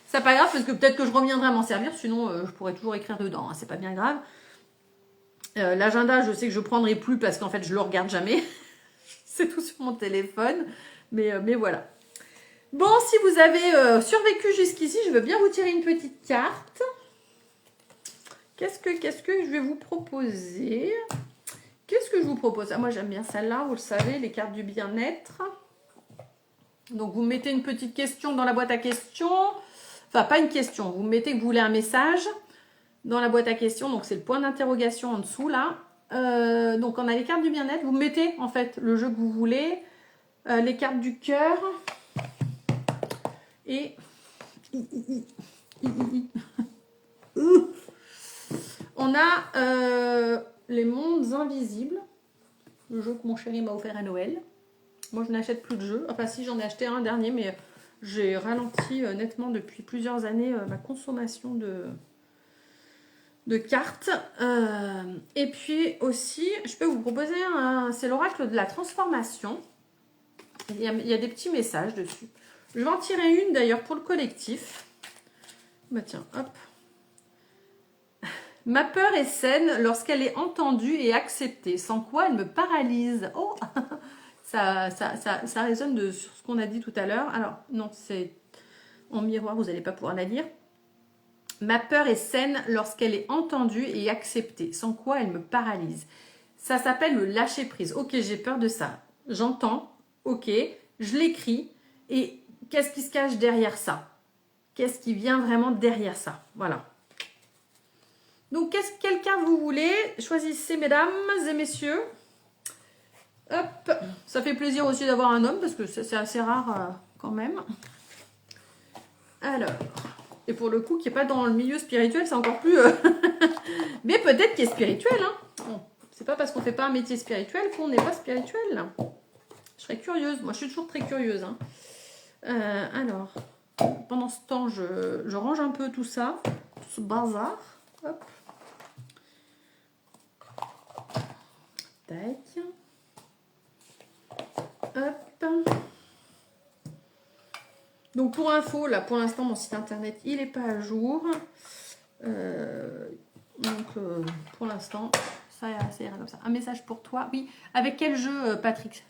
B: C'est pas grave parce que peut-être que je reviendrai à m'en servir, sinon je pourrais toujours écrire dedans, hein, c'est pas bien grave. L'agenda, je sais que je prendrai plus parce qu'en fait, je le regarde jamais. C'est tout sur mon téléphone, mais voilà. Bon, si vous avez survécu jusqu'ici, je veux bien vous tirer une petite carte. Qu'est-ce que je vais vous proposer ? Qu'est-ce que je vous propose ? Ah, moi, j'aime bien celle-là, vous le savez, les cartes du bien-être. Donc, vous mettez une petite question dans la boîte à questions. Enfin, pas une question. Vous mettez que vous voulez un message dans la boîte à questions. Donc, c'est le point d'interrogation en dessous, là. Donc, on a les cartes du bien-être. Vous mettez, en fait, le jeu que vous voulez. Les cartes du cœur. Et... on a... les mondes invisibles, le jeu que mon chéri m'a offert à Noël. Moi, je n'achète plus de jeux. Enfin, si, j'en ai acheté un dernier, mais j'ai ralenti nettement depuis plusieurs années ma consommation de cartes. Et puis aussi, je peux vous proposer c'est l'oracle de la transformation. Il y a des petits messages dessus. Je vais en tirer une d'ailleurs pour le collectif. Bah tiens, hop. Ma peur est saine lorsqu'elle est entendue et acceptée, sans quoi elle me paralyse. Oh, ça résonne sur ce qu'on a dit tout à l'heure. Alors, non, c'est en miroir, vous n'allez pas pouvoir la lire. Ma peur est saine lorsqu'elle est entendue et acceptée, sans quoi elle me paralyse. Ça s'appelle le lâcher prise. Ok, j'ai peur de ça. J'entends, ok, je l'écris. Et qu'est-ce qui se cache derrière ça? Qu'est-ce qui vient vraiment derrière ça? Voilà. Donc, quelqu'un vous voulez? Choisissez, mesdames et messieurs. Hop, ça fait plaisir aussi d'avoir un homme parce que c'est assez rare quand même. Alors, et pour le coup, qui n'est pas dans le milieu spirituel, c'est encore plus... Mais peut-être qu'il est spirituel. Hein. Bon, c'est pas parce qu'on ne fait pas un métier spirituel qu'on n'est pas spirituel. Je serais curieuse. Moi, je suis toujours très curieuse. Hein. Alors, pendant ce temps, je range un peu tout ça, tout ce bazar. Hop. Tac. Hop. Donc pour info, là pour l'instant mon site internet il n'est pas à jour. Pour l'instant ça ira comme ça. Un message pour toi. Oui, avec quel jeu Patrick?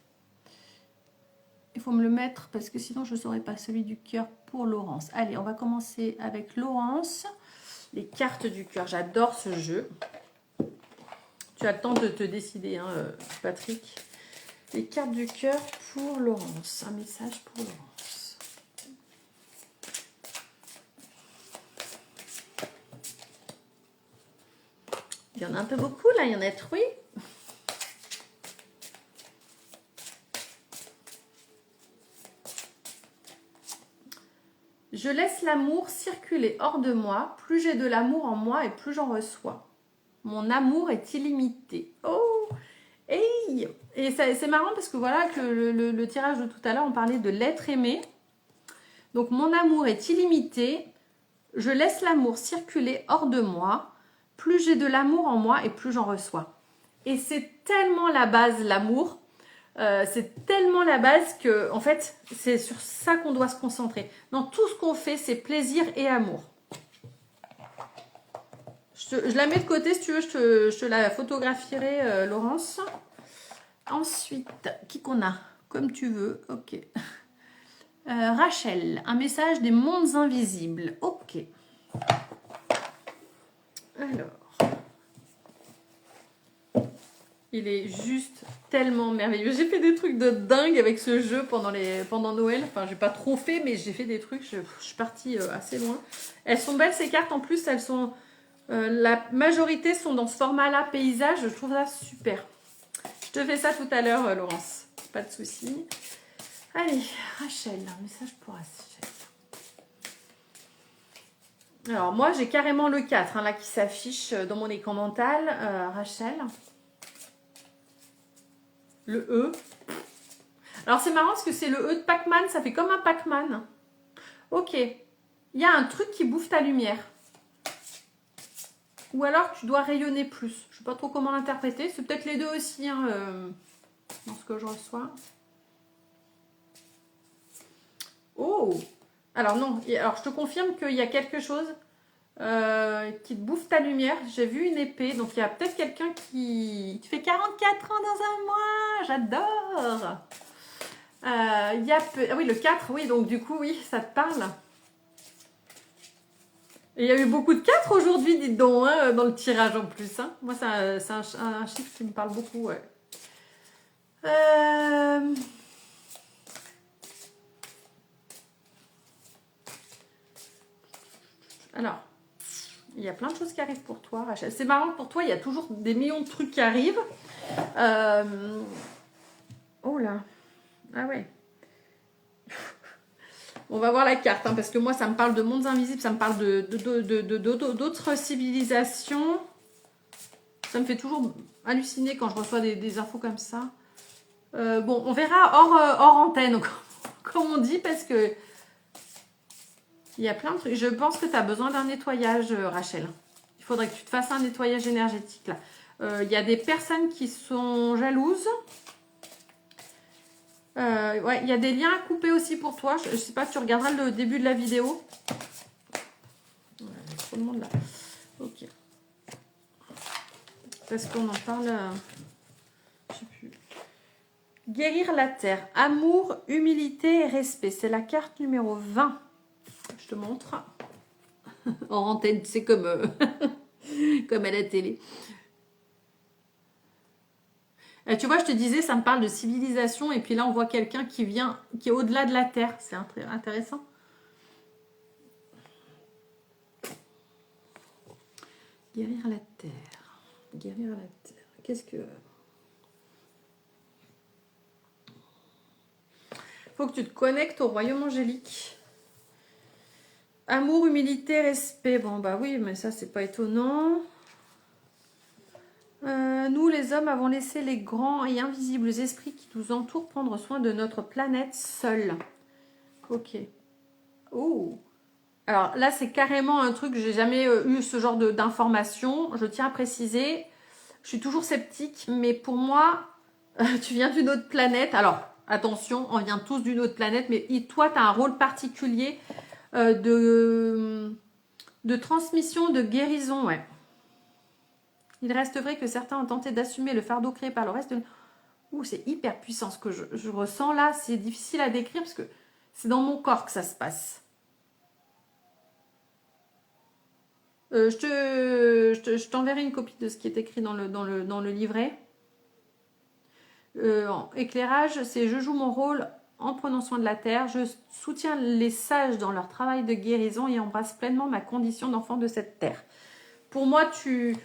B: Il faut me le mettre parce que sinon je ne saurais pas. Celui du cœur pour Laurence. Allez, on va commencer avec Laurence. Les cartes du cœur. J'adore ce jeu. Tu as le temps de te décider, hein, Patrick. Les cartes du cœur pour Laurence. Un message pour Laurence. Il y en a un peu beaucoup, là. Il y en a 3. Je laisse l'amour circuler hors de moi. Plus j'ai de l'amour en moi et plus j'en reçois. Mon amour est illimité. Oh, hey. Et c'est marrant parce que voilà que le tirage de tout à l'heure, on parlait de l'être aimé. Donc, mon amour est illimité. Je laisse l'amour circuler hors de moi. Plus j'ai de l'amour en moi et plus j'en reçois. Et c'est tellement la base, l'amour. C'est tellement la base que, en fait, c'est sur ça qu'on doit se concentrer. Dans tout ce qu'on fait, c'est plaisir et amour. Je la mets de côté, si tu veux, je te la photographierai, Laurence. Ensuite, qui qu'on a? Comme tu veux, ok. Rachel, un message des mondes invisibles. Ok. Alors. Il est juste tellement merveilleux. J'ai fait des trucs de dingue avec ce jeu pendant Noël. Enfin, j'ai pas trop fait, mais j'ai fait des trucs. Je suis partie assez loin. Elles sont belles, ces cartes. En plus, elles sont... la majorité sont dans ce format-là, paysage. Je trouve ça super. Je te fais ça tout à l'heure, Laurence. Pas de souci. Allez, Rachel, un message pour Rachel. Alors, moi, j'ai carrément le 4, hein, là, qui s'affiche dans mon écran mental. Rachel. Le E. Alors, c'est marrant parce que c'est le E de Pac-Man. Ça fait comme un Pac-Man. Ok. Il y a un truc qui bouffe ta lumière. Ou alors, tu dois rayonner plus. Je ne sais pas trop comment l'interpréter. C'est peut-être les deux aussi, hein, dans ce que je reçois. Oh! Alors non, alors je te confirme qu'il y a quelque chose qui te bouffe ta lumière. J'ai vu une épée, donc il y a peut-être quelqu'un qui fait 44 ans dans un mois. J'adore! Ah oui, le 4, oui, donc du coup, oui, ça te parle. Et il y a eu beaucoup de 4 aujourd'hui, dites donc, hein, dans le tirage en plus. Hein. Moi, c'est un chiffre qui me parle beaucoup, ouais. Alors, il y a plein de choses qui arrivent pour toi, Rachel. C'est marrant, pour toi, il y a toujours des millions de trucs qui arrivent. Oh là. Ah ouais. On va voir la carte, hein, parce que moi, ça me parle de mondes invisibles, ça me parle d'autres civilisations. Ça me fait toujours halluciner quand je reçois des infos comme ça. Bon, on verra hors antenne, comme on dit, parce que il y a plein de trucs. Je pense que tu as besoin d'un nettoyage, Rachel. Il faudrait que tu te fasses un nettoyage énergétique, là. Il y a des personnes qui sont jalouses. Ouais, il y a des liens à couper aussi pour toi. Je ne sais pas, tu regarderas le début de la vidéo. Il y a trop de monde là. Ok. Parce qu'on en parle... je sais plus. Guérir la terre. Amour, humilité et respect. C'est la carte numéro 20. Je te montre. En antenne, c'est comme, comme à la télé. Tu vois, je te disais, ça me parle de civilisation. Et puis là, on voit quelqu'un qui vient, qui est au-delà de la Terre. C'est intéressant. Guérir la Terre. Guérir la Terre. Qu'est-ce que... Faut que tu te connectes au royaume angélique. Amour, humilité, respect. Bon, bah oui, mais ça, c'est pas étonnant. Nous, les hommes, avons laissé les grands et invisibles esprits qui nous entourent prendre soin de notre planète seuls. Ok. Oh. Alors là, c'est carrément un truc, j'ai jamais eu ce genre d'informations. Je tiens à préciser, je suis toujours sceptique, mais pour moi, tu viens d'une autre planète. Alors, attention, on vient tous d'une autre planète, mais toi, tu as un rôle particulier de transmission, de guérison, ouais. Il reste vrai que certains ont tenté d'assumer le fardeau créé par le reste de... Ouh, c'est hyper puissant ce que je ressens là. C'est difficile à décrire parce que c'est dans mon corps que ça se passe. Je t'enverrai une copie de ce qui est écrit dans le livret. Éclairage, c'est je joue mon rôle en prenant soin de la terre. Je soutiens les sages dans leur travail de guérison et embrasse pleinement ma condition d'enfant de cette terre. Pour moi, tu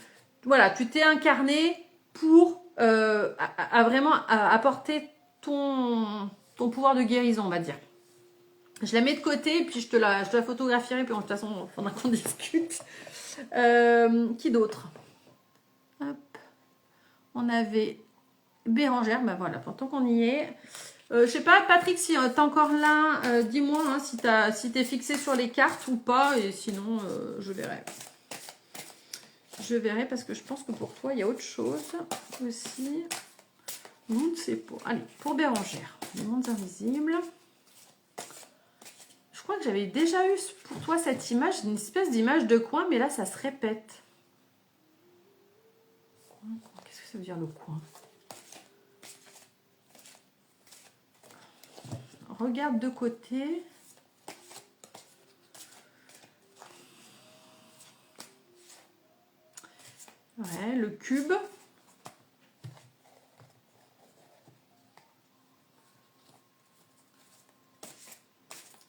B: t'es incarné pour vraiment apporter ton pouvoir de guérison, on va dire. Je la mets de côté et puis je te la photographierai. Puis de toute façon, il faudra qu'on discute. Qui d'autre? Hop. On avait Bérangère. Ben voilà, tant qu'on y est. Je sais pas, Patrick, si t'es encore là, dis-moi hein, si t'es fixé sur les cartes ou pas. Et sinon, je verrai. Je verrai parce que je pense que pour toi, il y a autre chose aussi. Monde, c'est pour... Allez, pour Bérangère. Les mondes invisibles. Je crois que j'avais déjà eu pour toi cette image, une espèce d'image de coin, mais là, ça se répète. Qu'est-ce que ça veut dire le coin? Regarde de côté. Ouais, le cube.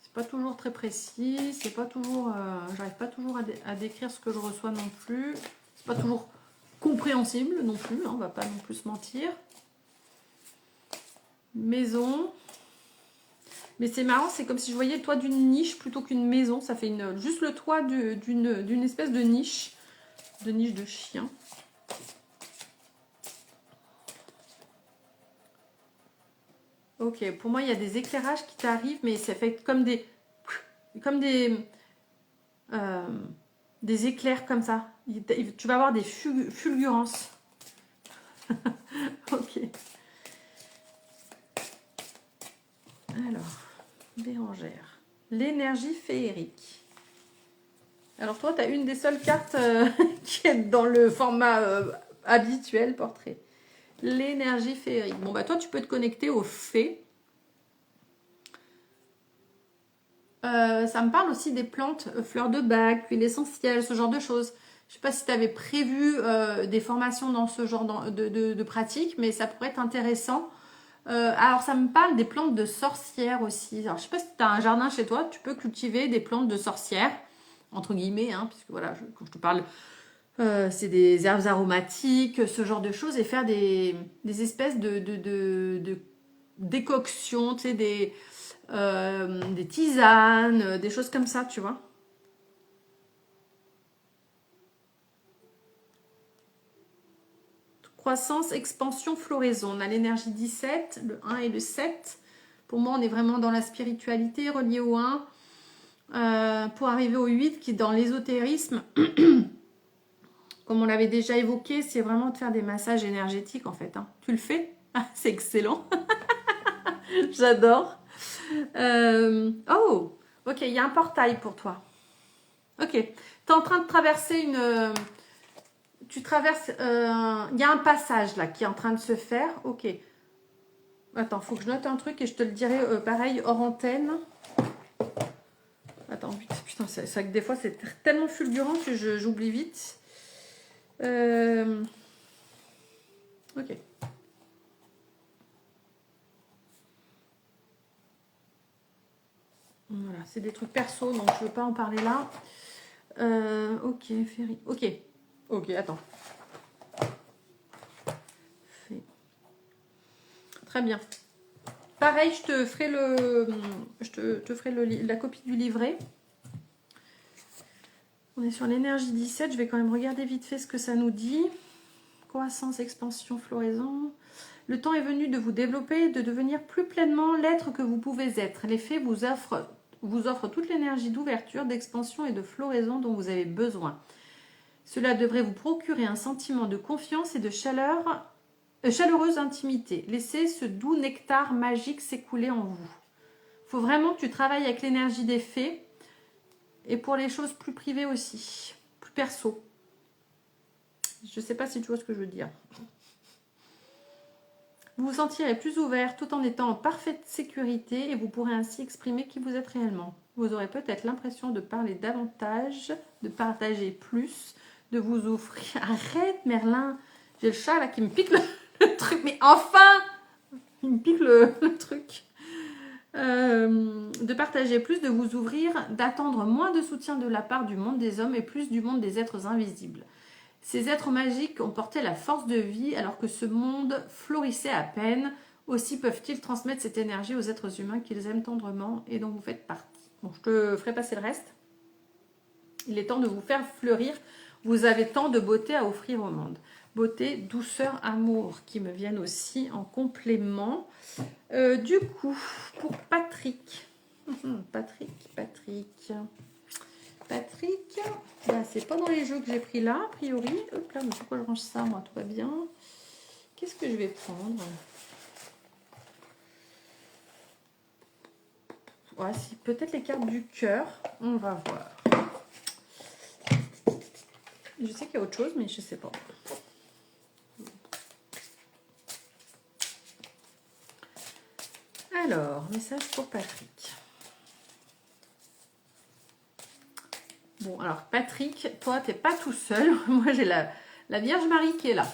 B: C'est pas toujours très précis, c'est pas toujours... j'arrive pas toujours à décrire ce que je reçois non plus. C'est pas toujours compréhensible non plus, hein, on va pas non plus se mentir. Maison. Mais c'est marrant, c'est comme si je voyais le toit d'une niche plutôt qu'une maison. Ça fait juste le toit d'une espèce de niche de chien. Ok, pour moi, il y a des éclairages qui t'arrivent, mais ça fait comme des éclairs comme ça. Tu vas avoir des fulgurances. Ok. Alors, Bérangère. L'énergie féerique. Alors toi, tu as une des seules cartes qui est dans le format habituel, portrait. L'énergie féerique. Bon, bah toi, tu peux te connecter aux fées. Ça me parle aussi des plantes, fleurs de bac, huile essentielle, ce genre de choses. Je sais pas si tu avais prévu des formations dans ce genre de pratique, mais ça pourrait être intéressant. Alors, ça me parle des plantes de sorcières aussi. Alors, je sais pas si tu as un jardin chez toi, tu peux cultiver des plantes de sorcières, entre guillemets, hein, puisque voilà, quand je te parle, c'est des herbes aromatiques, ce genre de choses, et faire des espèces de décoctions, tu sais, des tisanes, des choses comme ça, tu vois. Croissance, expansion, floraison. On a l'énergie 17, le 1 et le 7. Pour moi, on est vraiment dans la spiritualité reliée au 1. Pour arriver au 8, qui est dans l'ésotérisme, comme on l'avait déjà évoqué, c'est vraiment de faire des massages énergétiques en fait. Hein. Tu le fais? Ah, c'est excellent. J'adore. Oh, ok, il y a un portail pour toi. Ok, tu es en train de traverser une... tu traverses... Il y a un passage là qui est en train de se faire. Ok. Attends, faut que je note un truc et je te le dirai pareil hors antenne. Attends, putain, c'est vrai que des fois c'est tellement fulgurant que j'oublie vite. Ok. Voilà, c'est des trucs perso, donc je ne veux pas en parler là. Ok, Ferry. Ok. Ok, attends. Très bien. Pareil, je te ferai la copie du livret. On est sur l'énergie 17. Je vais quand même regarder vite fait ce que ça nous dit. Croissance, expansion, floraison. Le temps est venu de vous développer, de devenir plus pleinement l'être que vous pouvez être. Les fées vous offrent toute l'énergie d'ouverture, d'expansion et de floraison dont vous avez besoin. Cela devrait vous procurer un sentiment de confiance et de chaleureuse intimité. Laissez ce doux nectar magique s'écouler en vous. Il faut vraiment que tu travailles avec l'énergie des fées et pour les choses plus privées aussi, plus perso. Je ne sais pas si tu vois ce que je veux dire. Vous vous sentirez plus ouvert tout en étant en parfaite sécurité et vous pourrez ainsi exprimer qui vous êtes réellement. Vous aurez peut-être l'impression de parler davantage, de partager plus, de vous offrir... Arrête Merlin, j'ai le chat là qui me pique le truc, mais enfin il me pique le truc. De partager plus, de vous ouvrir, d'attendre moins de soutien de la part du monde des hommes et plus du monde des êtres invisibles. Ces êtres magiques ont porté la force de vie alors que ce monde florissait à peine. aussi peuvent-ils transmettre cette énergie aux êtres humains qu'ils aiment tendrement et dont vous faites partie. Bon, je te ferai passer le reste. Il est temps de vous faire fleurir. Vous avez tant de beauté à offrir au monde. Beauté, douceur, amour qui me viennent aussi en complément. Du coup, pour Patrick. Patrick. Ben, c'est pas dans les jeux que j'ai pris là, a priori. Hop là, mais pourquoi je range ça, moi, tout va bien. Qu'est-ce que je vais prendre? Ouais, si, peut-être les cartes du cœur. On va voir. Je sais qu'il y a autre chose, mais je sais pas. Alors, message pour Patrick. Bon, alors Patrick, toi, t'es pas tout seul. Moi, j'ai la Vierge Marie qui est là.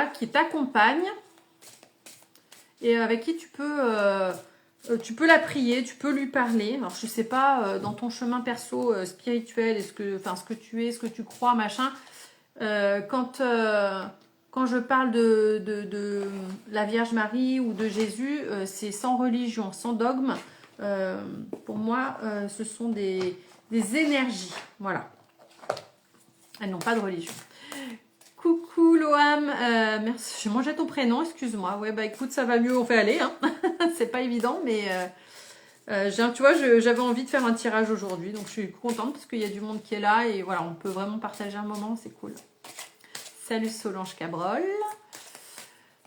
B: Qui t'accompagne. Et avec qui tu peux la prier, tu peux lui parler. Alors, je sais pas, dans ton chemin perso spirituel, ce que tu es, ce que tu crois, machin. Quand je parle de la Vierge Marie ou de Jésus, c'est sans religion, sans dogme. Pour moi, ce sont des énergies. Voilà. Elles n'ont pas de religion. Coucou Loam, merci. J'ai mangé ton prénom, excuse-moi. Ouais, bah écoute, ça va mieux, on fait aller. Hein. C'est pas évident, mais tu vois, j'avais envie de faire un tirage aujourd'hui, donc je suis contente parce qu'il y a du monde qui est là et voilà, on peut vraiment partager un moment, c'est cool. Salut Solange Cabrol.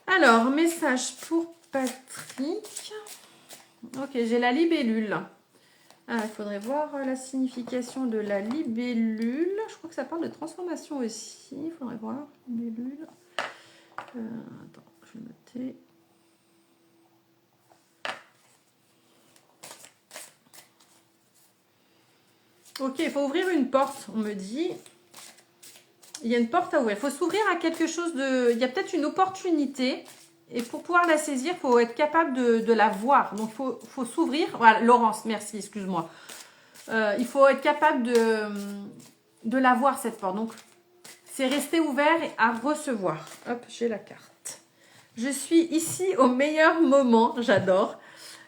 B: Alors, message pour Patrick. Ok, j'ai la libellule. Ah, il faudrait voir la signification de la libellule. Je crois que ça parle de transformation aussi. Il faudrait voir. Libellule. Attends, je vais noter. Ok, il faut ouvrir une porte, on me dit. Il y a une porte à ouvrir. Il faut s'ouvrir à quelque chose de... Il y a peut-être une opportunité. Et pour pouvoir la saisir, il faut être capable de la voir. Donc, il faut s'ouvrir. Voilà, Laurence, merci, excuse-moi. Il faut être capable de la voir, cette porte. Donc, c'est rester ouvert et à recevoir. Hop, j'ai la carte. Je suis ici au meilleur moment. J'adore.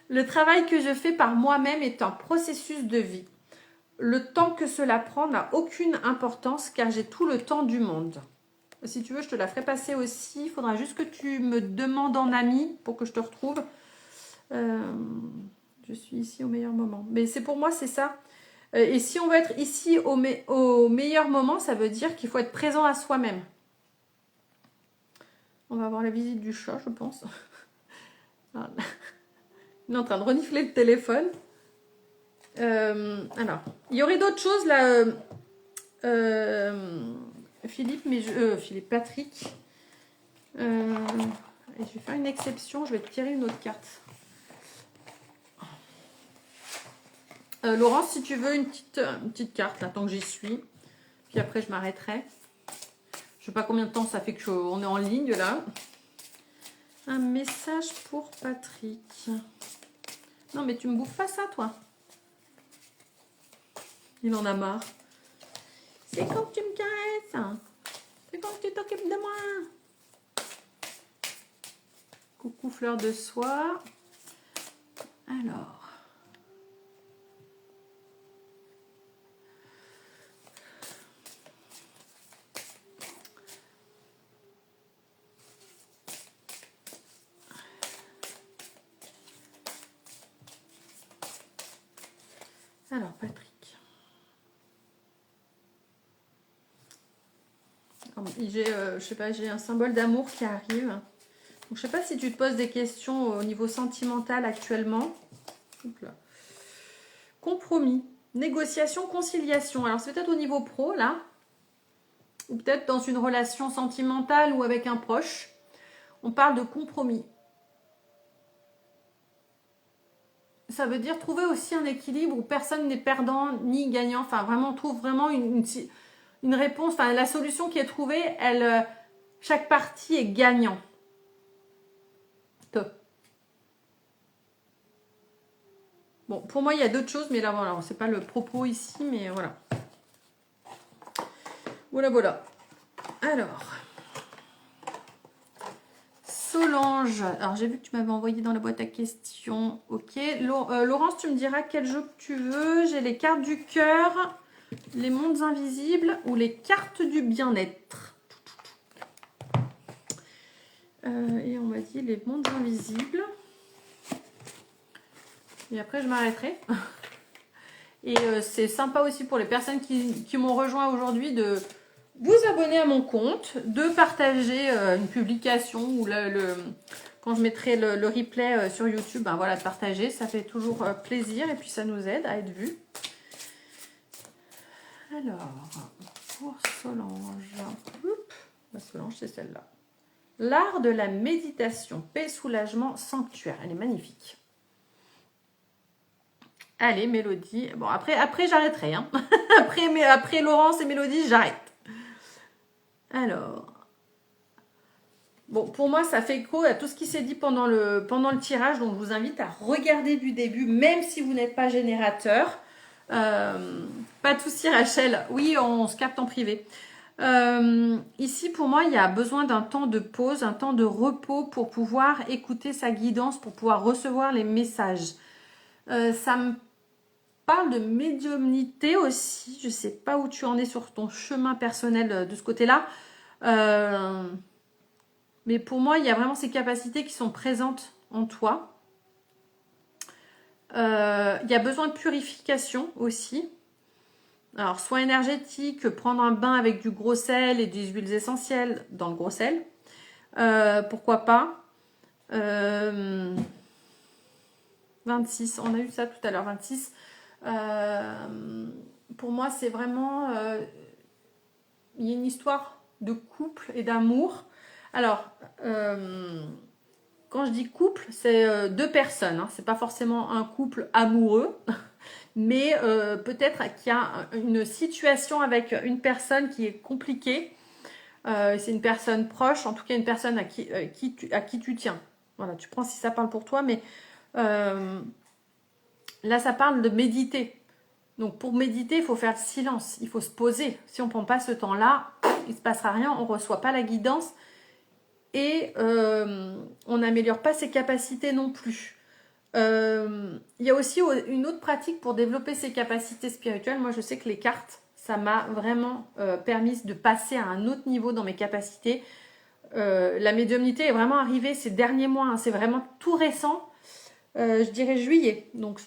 B: Le travail que je fais par moi-même est un processus de vie. Le temps que cela prend n'a aucune importance car j'ai tout le temps du monde. Si tu veux, je te la ferai passer aussi. Il faudra juste que tu me demandes en ami pour que je te retrouve. Je suis ici au meilleur moment. Mais c'est pour moi, c'est ça. Et si on veut être ici au meilleur moment, ça veut dire qu'il faut être présent à soi-même. On va avoir la visite du chat, je pense. Voilà. Il est en train de renifler le téléphone. Alors, il y aurait d'autres choses là. Philippe, Patrick. Et je vais faire une exception. Je vais te tirer une autre carte. Laurence, si tu veux une petite carte, là, tant que j'y suis. Puis après, je m'arrêterai. Je sais pas combien de temps ça fait qu'on est en ligne, là. Un message pour Patrick. Non, mais tu me bouffes pas ça, toi. Il en a marre. C'est quand tu me caresses. C'est quand tu t'occupes de moi. Coucou, fleur de soie. Alors... Alors, Patrick. Je sais pas, j'ai un symbole d'amour qui arrive. Donc, je sais pas si tu te poses des questions au niveau sentimental actuellement. Là. Compromis, négociation, conciliation. Alors, c'est peut-être au niveau pro, là. Ou peut-être dans une relation sentimentale ou avec un proche. On parle de compromis. Ça veut dire trouver aussi un équilibre où personne n'est perdant ni gagnant. Enfin, vraiment, on trouve vraiment une réponse. Enfin, la solution qui est trouvée, chaque partie est gagnant. Top. Bon, pour moi, il y a d'autres choses, mais là, voilà, c'est pas le propos ici, mais voilà. Voilà, voilà. Alors, Solange, alors j'ai vu que tu m'avais envoyé dans la boîte à questions. Ok. Laurence, tu me diras quel jeu que tu veux. J'ai les cartes du cœur, les mondes invisibles ou les cartes du bien-être. Et on m'a dit les mondes invisibles. Et après, je m'arrêterai. Et c'est sympa aussi pour les personnes qui m'ont rejoint aujourd'hui de vous abonner à mon compte, de partager une publication ou quand je mettrai le replay sur YouTube, ben voilà, de partager. Ça fait toujours plaisir et puis ça nous aide à être vus. Alors, pour Solange, Solange, c'est celle-là. L'art de la méditation, paix, soulagement, sanctuaire. Elle est magnifique. Allez, Mélodie. Bon, après j'arrêterai. Hein. après Laurence et Mélodie, j'arrête. Alors. Bon, pour moi, ça fait écho à tout ce qui s'est dit pendant le tirage. Donc, je vous invite à regarder du début, même si vous n'êtes pas générateur. Pas de souci, Rachel. Oui, on se capte en privé. Ici, pour moi, il y a besoin d'un temps de pause, un temps de repos pour pouvoir écouter sa guidance, pour pouvoir recevoir les messages. Ça me parle de médiumnité aussi. Je ne sais pas où tu en es sur ton chemin personnel de ce côté-là. Mais pour moi, il y a vraiment ces capacités qui sont présentes en toi. Il y a besoin de purification aussi. Alors, soit énergétique, prendre un bain avec du gros sel et des huiles essentielles dans le gros sel. Pourquoi pas. 26, on a eu ça tout à l'heure, 26. Pour moi, c'est vraiment... il y a une histoire de couple et d'amour. Alors, quand je dis couple, c'est deux personnes. Hein. C'est pas forcément un couple amoureux. Mais peut-être qu'il y a une situation avec une personne qui est compliquée. C'est une personne proche, en tout cas une personne à qui tu tiens. Voilà, tu prends si ça parle pour toi, mais là ça parle de méditer. Donc pour méditer, il faut faire le silence, il faut se poser. Si on ne prend pas ce temps-là, il ne se passera rien, on ne reçoit pas la guidance et on n'améliore pas ses capacités non plus. Il y a aussi une autre pratique pour développer ses capacités spirituelles. Moi, je sais que les cartes, ça m'a vraiment permis de passer à un autre niveau dans mes capacités. La médiumnité est vraiment arrivée ces derniers mois. Hein. C'est vraiment tout récent. Je dirais juillet. Donc,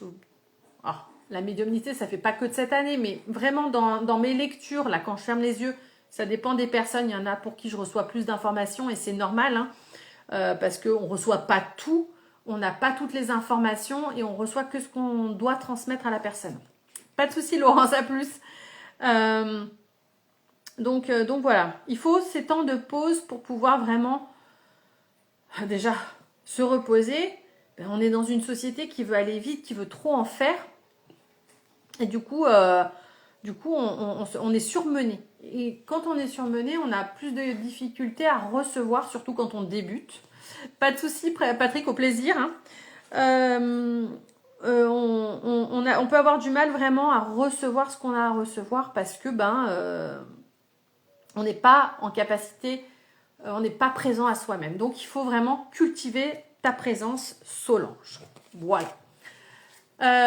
B: la médiumnité, ça fait pas que de cette année, mais vraiment dans mes lectures, là, quand je ferme les yeux, ça dépend des personnes. Il y en a pour qui je reçois plus d'informations et c'est normal, hein, parce qu'on ne reçoit pas tout. On n'a pas toutes les informations et on reçoit que ce qu'on doit transmettre à la personne. Pas de souci, Laurence, à plus. Donc voilà, il faut ces temps de pause pour pouvoir vraiment déjà se reposer. On est dans une société qui veut aller vite, qui veut trop en faire. Et du coup on est surmené. Et quand on est surmené, on a plus de difficultés à recevoir, surtout quand on débute. Pas de souci, Patrick, au plaisir. Hein. On peut avoir du mal vraiment à recevoir ce qu'on a à recevoir parce que on n'est pas en capacité, on n'est pas présent à soi-même. Donc il faut vraiment cultiver ta présence, Solange. Voilà.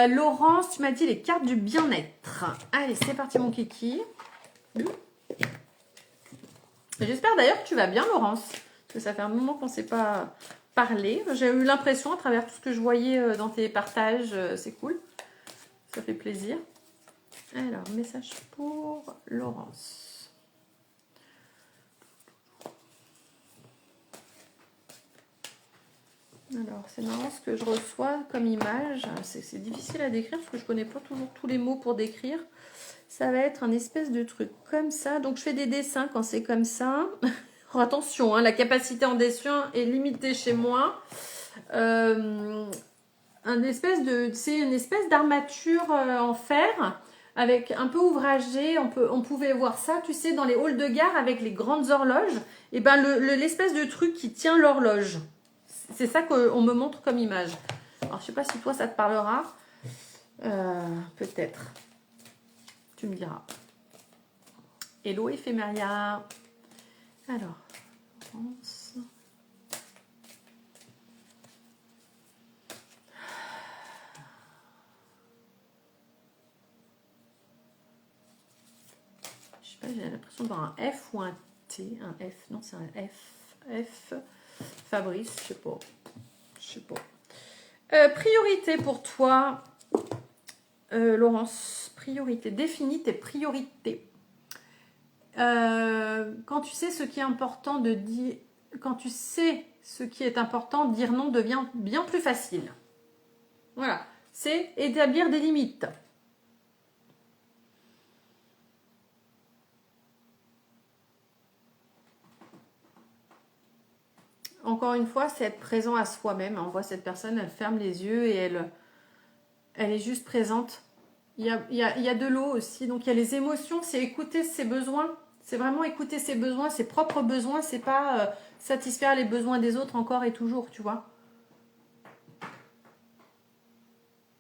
B: Laurence, tu m'as dit les cartes du bien-être. Allez, c'est parti mon kiki. J'espère d'ailleurs que tu vas bien, Laurence. Parce que ça fait un moment qu'on ne s'est pas parlé. J'ai eu l'impression à travers tout ce que je voyais dans tes partages. C'est cool. Ça fait plaisir. Alors, message pour Laurence. Alors, c'est marrant ce que je reçois comme image. C'est difficile à décrire parce que je ne connais pas toujours tous les mots pour décrire. Ça va être un espèce de truc comme ça. Donc, je fais des dessins quand c'est comme ça. Attention, hein, la capacité en dessin est limitée chez moi. C'est une espèce d'armature en fer avec un peu ouvragé. On pouvait voir ça, tu sais, dans les halls de gare avec les grandes horloges. Et ben l'espèce de truc qui tient l'horloge. C'est ça qu'on me montre comme image. Alors, je sais pas si toi, ça te parlera. Peut-être. Tu me diras. Hello, Éphéméria. Alors, France. J'ai l'impression d'avoir un F ou un T. Un F, non, c'est un F. F. Fabrice, je sais pas. Je sais pas. Priorité pour toi, Laurence. Priorité. Définis tes priorités. Quand tu sais ce qui est important de dire, quand tu sais ce qui est important, dire non devient bien plus facile. Voilà. C'est établir des limites. Encore une fois, c'est être présent à soi-même. On voit cette personne, elle ferme les yeux et elle est juste présente. Il y a de l'eau aussi, donc il y a les émotions, c'est écouter ses besoins. C'est vraiment écouter ses besoins, ses propres besoins. C'est pas satisfaire les besoins des autres encore et toujours, tu vois.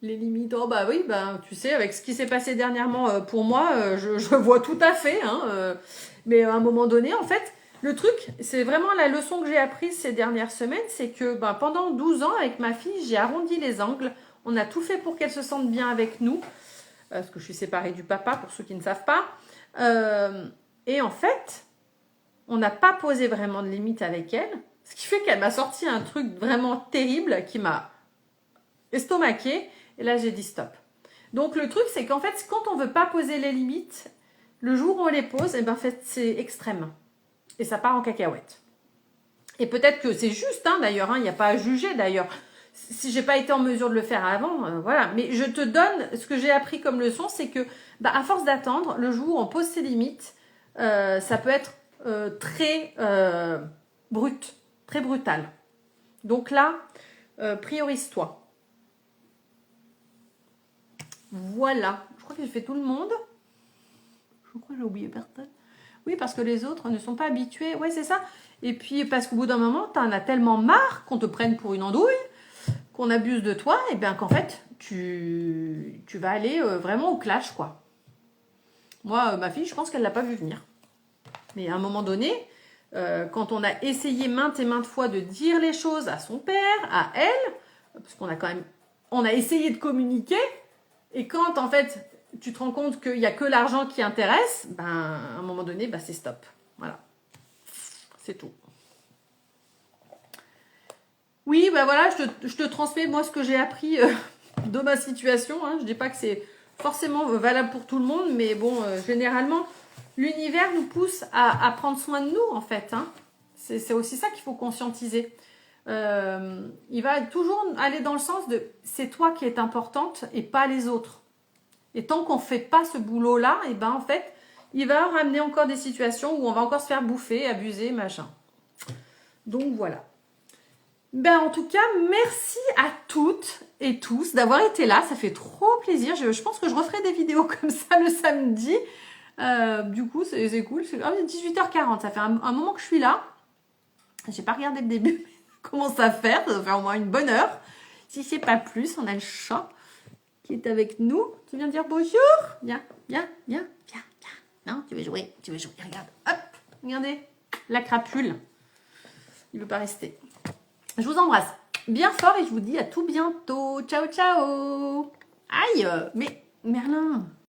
B: Les limites, oh bah oui, bah, tu sais, avec ce qui s'est passé dernièrement pour moi, je vois tout à fait. Hein, mais à un moment donné, en fait, le truc, c'est vraiment la leçon que j'ai apprise ces dernières semaines, c'est que bah, pendant 12 ans, avec ma fille, j'ai arrondi les angles. On a tout fait pour qu'elle se sente bien avec nous, parce que je suis séparée du papa, pour ceux qui ne savent pas. Et en fait, on n'a pas posé vraiment de limite avec elle, ce qui fait qu'elle m'a sorti un truc vraiment terrible qui m'a estomaqué. Et là, j'ai dit stop. Donc, le truc, c'est qu'en fait, quand on ne veut pas poser les limites, le jour où on les pose, eh ben, en fait, c'est extrême. Et ça part en cacahuète. Et peut-être que c'est juste, hein, d'ailleurs. Il n'y a pas à juger, d'ailleurs. Si j'ai pas été en mesure de le faire avant, voilà. Mais je te donne, ce que j'ai appris comme leçon, c'est que, bah, à force d'attendre, le jour où on pose ses limites, ça peut être très brut, très brutal. Donc là, priorise-toi. Voilà, je crois que j'ai fait tout le monde. Je crois que j'ai oublié personne. Oui, parce que les autres ne sont pas habitués. Oui, c'est ça. Et puis, parce qu'au bout d'un moment, tu en as tellement marre qu'on te prenne pour une andouille, qu'on abuse de toi, et bien qu'en fait, tu vas aller vraiment au clash, quoi. Moi, ma fille, je pense qu'elle ne l'a pas vu venir. Mais à un moment donné, quand on a essayé maintes et maintes fois de dire les choses à son père, à elle, parce qu'on a quand même... On a essayé de communiquer, et quand, en fait, tu te rends compte qu'il n'y a que l'argent qui intéresse, ben, à un moment donné, ben, c'est stop. Voilà. C'est tout. Oui, ben voilà, je te transmets, moi, ce que j'ai appris de ma situation. Hein. Je ne dis pas que c'est forcément valable pour tout le monde, mais bon, généralement, l'univers nous pousse à prendre soin de nous, en fait. Hein. C'est aussi ça qu'il faut conscientiser. Il va toujours aller dans le sens de c'est toi qui es importante et pas les autres. Et tant qu'on ne fait pas ce boulot-là, et ben en fait, il va ramener encore des situations où on va encore se faire bouffer, abuser, machin. Donc voilà. Ben en tout cas, merci à toutes et tous d'avoir été là. Ça fait trop plaisir. Je pense que je referai des vidéos comme ça le samedi. Du coup, c'est cool. 18h40, ça fait un moment que je suis là. J'ai pas regardé le début. Commence à faire, ça va faire au moins une bonne heure. Si c'est pas plus, on a le chat qui est avec nous. Tu viens dire bonjour? Viens. Non, tu veux jouer, regarde. Hop, regardez, la crapule. Il veut pas rester. Je vous embrasse bien fort et je vous dis à tout bientôt. Ciao, ciao. Aïe, mais Merlin,